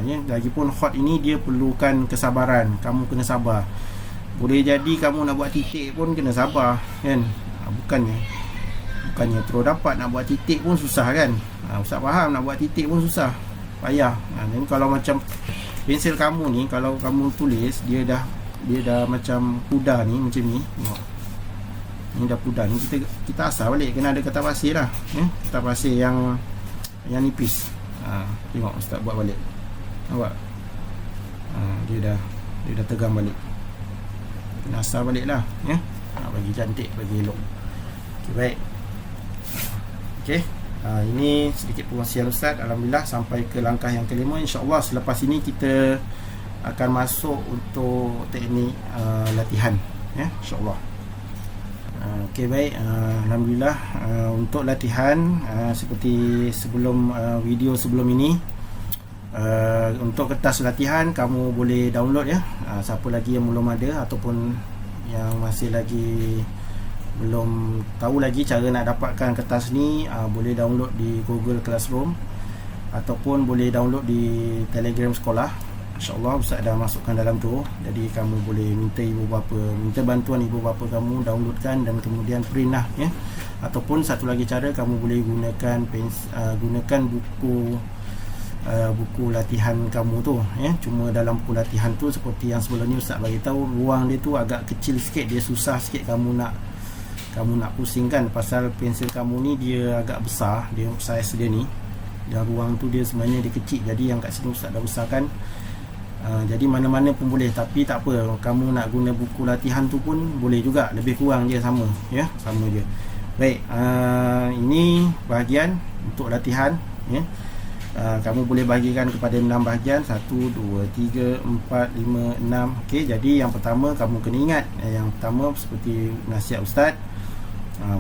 Ya, lagipun hot ini dia perlukan kesabaran. Kamu kena sabar. Boleh jadi kamu nak buat titik pun kena sabar kan. Bukannya terus dapat. Nak buat titik pun susah kan. Ustaz faham, nak buat titik pun susah, payah. Jadi kalau macam pensel kamu ni, kalau kamu tulis dia dah macam pudar ni, macam ni. Tengok. Ni dah pudar ni, kita asal balik. Kena ada kertas pasir lah ya? Kertas pasir yang nipis. Tengok ustaz buat balik. Nampak? Dia dah tegang balik. Kena asal balik lah ya? Bagi cantik, bagi elok. Okay, baik. Okay, ini sedikit perkongsian ustaz. Alhamdulillah sampai ke langkah yang kelima. InsyaAllah selepas ini kita akan masuk untuk teknik latihan ya, insyaAllah. Okey, baik. Alhamdulillah untuk latihan seperti sebelum video sebelum ini, untuk kertas latihan kamu boleh download ya. Siapa lagi yang belum ada ataupun yang masih lagi belum tahu lagi cara nak dapatkan kertas ni, boleh download di Google Classroom ataupun boleh download di Telegram sekolah. InsyaAllah ustaz dah masukkan dalam tu. Jadi kamu boleh minta bantuan ibu bapa kamu downloadkan dan kemudian print lah ya. Ataupun satu lagi cara, kamu boleh gunakan buku latihan kamu tu ya. Cuma dalam buku latihan tu seperti yang sebelum ni ustaz bagi tahu, ruang dia tu agak kecil sikit, dia susah sikit kamu nak pusingkan. Pasal pensel kamu ni dia agak besar, dia saiz dia ni, dan ruang tu dia sebenarnya dia kecil. Jadi yang kat sini ustaz dah besarkan. Jadi mana-mana pun boleh. Tapi tak apa, kamu nak guna buku latihan tu pun boleh juga, lebih kurang dia sama ya, sama je. Baik, ini bahagian untuk latihan ya. Kamu boleh bahagikan kepada 6 bahagian, 1, 2, 3, 4, 5, 6. Okey, jadi yang pertama kamu kena ingat, yang pertama seperti nasihat ustaz,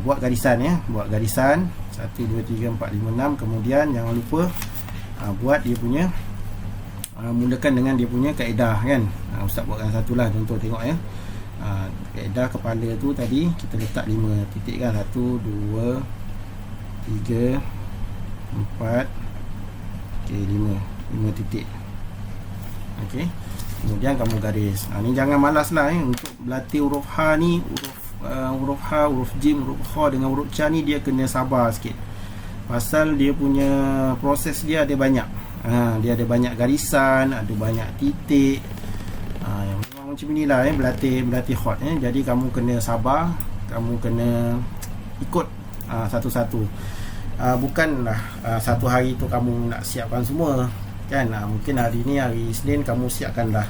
buat garisan ya, buat garisan 1, 2, 3, 4, 5, 6. Kemudian jangan lupa buat dia punya, mulakan dengan dia punya kaedah kan. Ustaz buatkan satulah, contoh tengok ya. Kaedah kepala tu tadi kita letak 5 titik kan. 1, 2, 3, 4, okey, 5 titik. Okey, kemudian kamu garis. Ni jangan malas lah untuk berlatih huruf ha ni. Huruf ha, huruf jim, huruf kha dengan huruf ca ni dia kena sabar sikit. Pasal dia punya proses dia ada banyak. Dia ada banyak garisan, ada banyak titik. Memang macam inilah berlatih hot Jadi kamu kena sabar, kamu kena ikut satu-satu. Bukanlah satu hari tu kamu nak siapkan semua kan. Mungkin hari ni, hari Isnin, kamu siapkanlah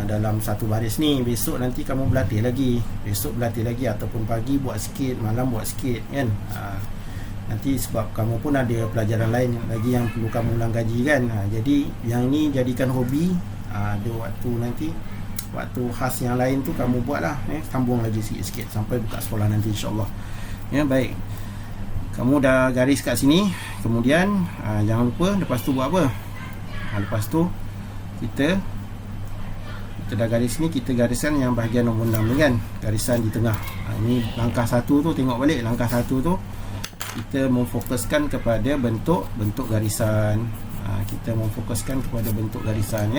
dalam satu baris ni. Besok nanti kamu berlatih lagi, besok berlatih lagi, ataupun pagi buat sikit, malam buat sikit kan. Nanti sebab kamu pun ada pelajaran lain lagi yang perlu kamu ulang kaji kan. Jadi yang ni jadikan hobi. Ada waktu nanti, waktu khas yang lain tu kamu buat lah, sambung lagi sikit-sikit sampai buka sekolah nanti insyaAllah. Baik, kamu dah garis kat sini. Kemudian jangan lupa lepas tu buat apa? Lepas tu kita dah garis ni, kita gariskan yang bahagian nombor 6 ni kan, garisan di tengah. Ini langkah 1 tu, tengok balik langkah 1 tu kita memfokuskan kepada bentuk garisan. Kita memfokuskan kepada bentuk garisan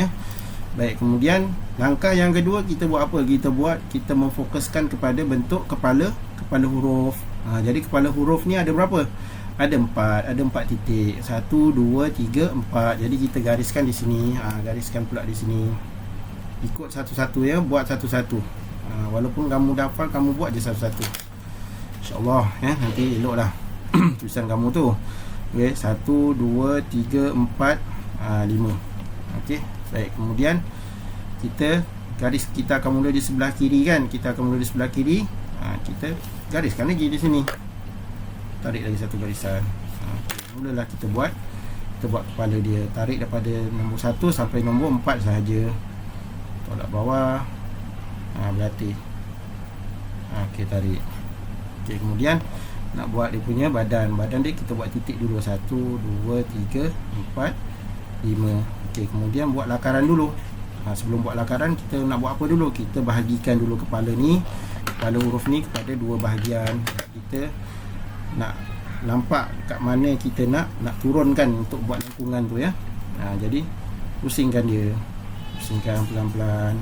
Baik, kemudian langkah yang kedua kita buat apa? Kita memfokuskan kepada bentuk kepala huruf. Jadi kepala huruf ni ada berapa? Ada 4 titik. 1, 2, 3, 4. Jadi kita gariskan di sini. Gariskan pula di sini. Ikut satu-satu buat satu-satu. Walaupun kamu dah hafal, kamu buat je satu-satu. InsyaAllah nanti elok lah tulisan kamu tu. Okey, 1, 2, 3, 4, 5. Okey. Baik, kemudian kita akan mula di sebelah kiri kan. Kita akan mula di sebelah kiri. Kita gariskan lagi di sini. Tarik lagi satu garisan. Mulalah kita buat kepala dia. Tarik daripada nombor 1 sampai nombor 4 sahaja. Tolak bawah. Berlatih. Okey, tarik. Okey, kemudian nak buat dia punya badan dia kita buat titik dulu. 1, 2, 3, 4, 5. Okey, kemudian buat lakaran dulu. Sebelum buat lakaran, kita nak buat apa dulu? Kita bahagikan dulu kepala huruf ni kepada dua bahagian. Kita nak nampak kat mana kita nak turunkan untuk buat lengkungan tu jadi pusingkan pelan-pelan.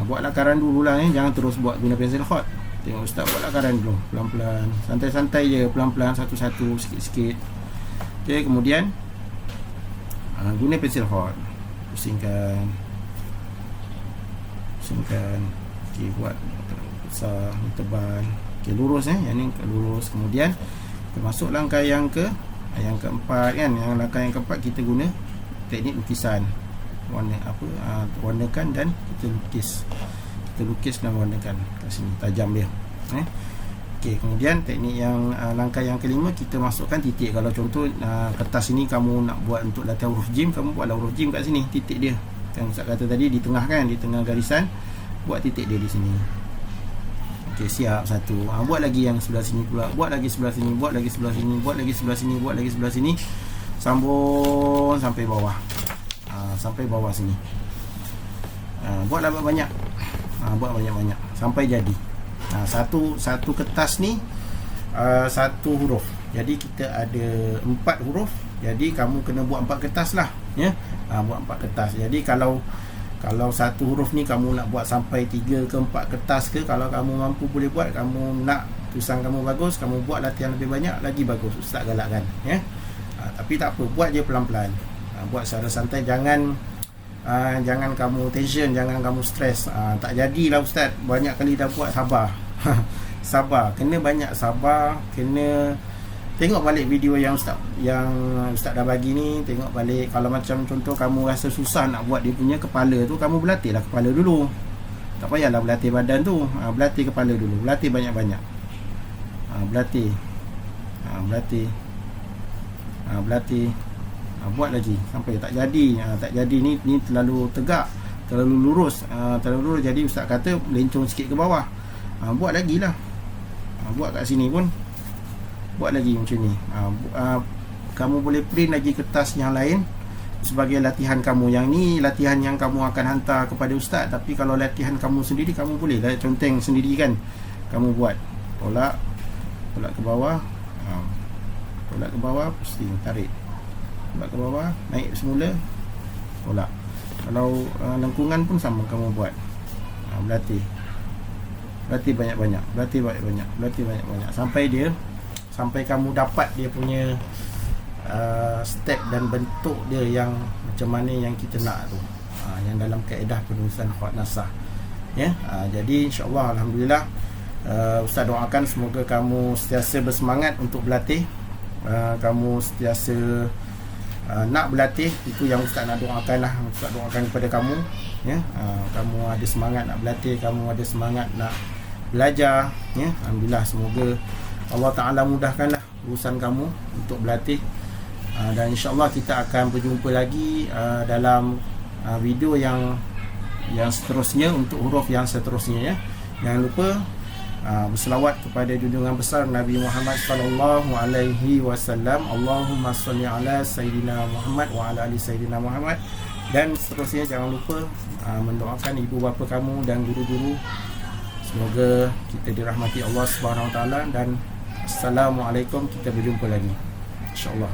Buat lakaran dululah jangan terus buat guna pensel hot. Tengok ustaz buat lakaran dulu, pelan-pelan, santai-santai je, pelan-pelan, satu-satu, sikit-sikit. Okey, kemudian guna pensel hot, pusingkan. Okey, buat besar, tebal. Okey, lurus yang ni lurus. Kemudian kita masuk langkah yang keempat kan. Yang langkah yang keempat kita guna teknik lukisan. Warnakan dan kita lukis dan warnakan kat sini, tajam dia. Okey, kemudian teknik yang langkah yang kelima, kita masukkan titik. Kalau contoh kertas ini kamu nak buat untuk latihan huruf jim, kamu buatlah huruf jim kat sini, titik dia. Kan Ustaz kata tadi di tengah kan, di tengah garisan, buat titik dia di sini. Okey, siap satu. Buat lagi yang sebelah sini pula, buat lagi sebelah sini, buat lagi sebelah sini, buat lagi sebelah sini, buat lagi sebelah sini, sambung sampai bawah. Sampai bawah sini. Buatlah banyak. Buat banyak-banyak sampai jadi. Satu kertas ni satu huruf. Jadi kita ada 4 huruf. Jadi kamu kena buat 4 kertas lah buat 4 kertas. Jadi kalau satu huruf ni kamu nak buat sampai 3 ke 4 kertas ke, kalau kamu mampu boleh buat, kamu nak tulisan kamu bagus, kamu buat latihan lebih banyak lagi bagus. Ustaz galakkan tapi tak apa, buat je pelan-pelan. Buat secara santai, jangan kamu tension, jangan kamu stres. Tak jadilah ustaz, banyak kali dah buat, sabar. Sabar, kena banyak sabar, kena tengok balik video yang ustaz dah bagi ni, tengok balik. Kalau macam contoh kamu rasa susah nak buat dia punya kepala tu, kamu berlatihlah kepala dulu. Tak payahlah berlatih badan tu, berlatih kepala dulu, berlatih banyak-banyak. Berlatih. Buat lagi sampai tak jadi. Tak jadi ni terlalu tegak, terlalu lurus, jadi ustaz kata lencong sikit ke bawah. Buat lagi lah. Buat kat sini pun buat lagi macam ni. Kamu boleh print lagi kertas yang lain sebagai latihan kamu. Yang ni latihan yang kamu akan hantar kepada ustaz. Tapi kalau latihan kamu sendiri, kamu boleh lah conteng sendiri kan. Kamu buat tolak ke bawah, pusing, tarik, tolak ke bawah, naik semula, tolak. Kalau lengkungan pun sama, kamu buat. Berlatih banyak-banyak, sampai kamu dapat dia punya step dan bentuk dia yang macam mana yang kita nak tu. yang dalam kaedah penulisan khat nasah ya. Jadi insya-Allah alhamdulillah Ustaz doakan semoga kamu sentiasa bersemangat untuk berlatih, kamu sentiasa nak berlatih. Itu yang Ustaz nak doakan lah. Ustaz doakan kepada kamu ya. Kamu ada semangat nak berlatih, kamu ada semangat nak belajar ya. Alhamdulillah, semoga Allah Ta'ala mudahkanlah urusan kamu untuk berlatih. Dan insya-Allah kita akan berjumpa lagi dalam video yang seterusnya untuk huruf yang seterusnya ya. Jangan lupa berselawat kepada junjungan besar Nabi Muhammad sallallahu alaihi wasallam. Allahumma shalli ala sayyidina Muhammad wa ala ali sayyidina Muhammad. Dan seterusnya jangan lupa mendoakan ibu bapa kamu dan guru-guru. Semoga kita dirahmati Allah Subhanahu wa taala, dan assalamualaikum, kita berjumpa lagi insya-Allah.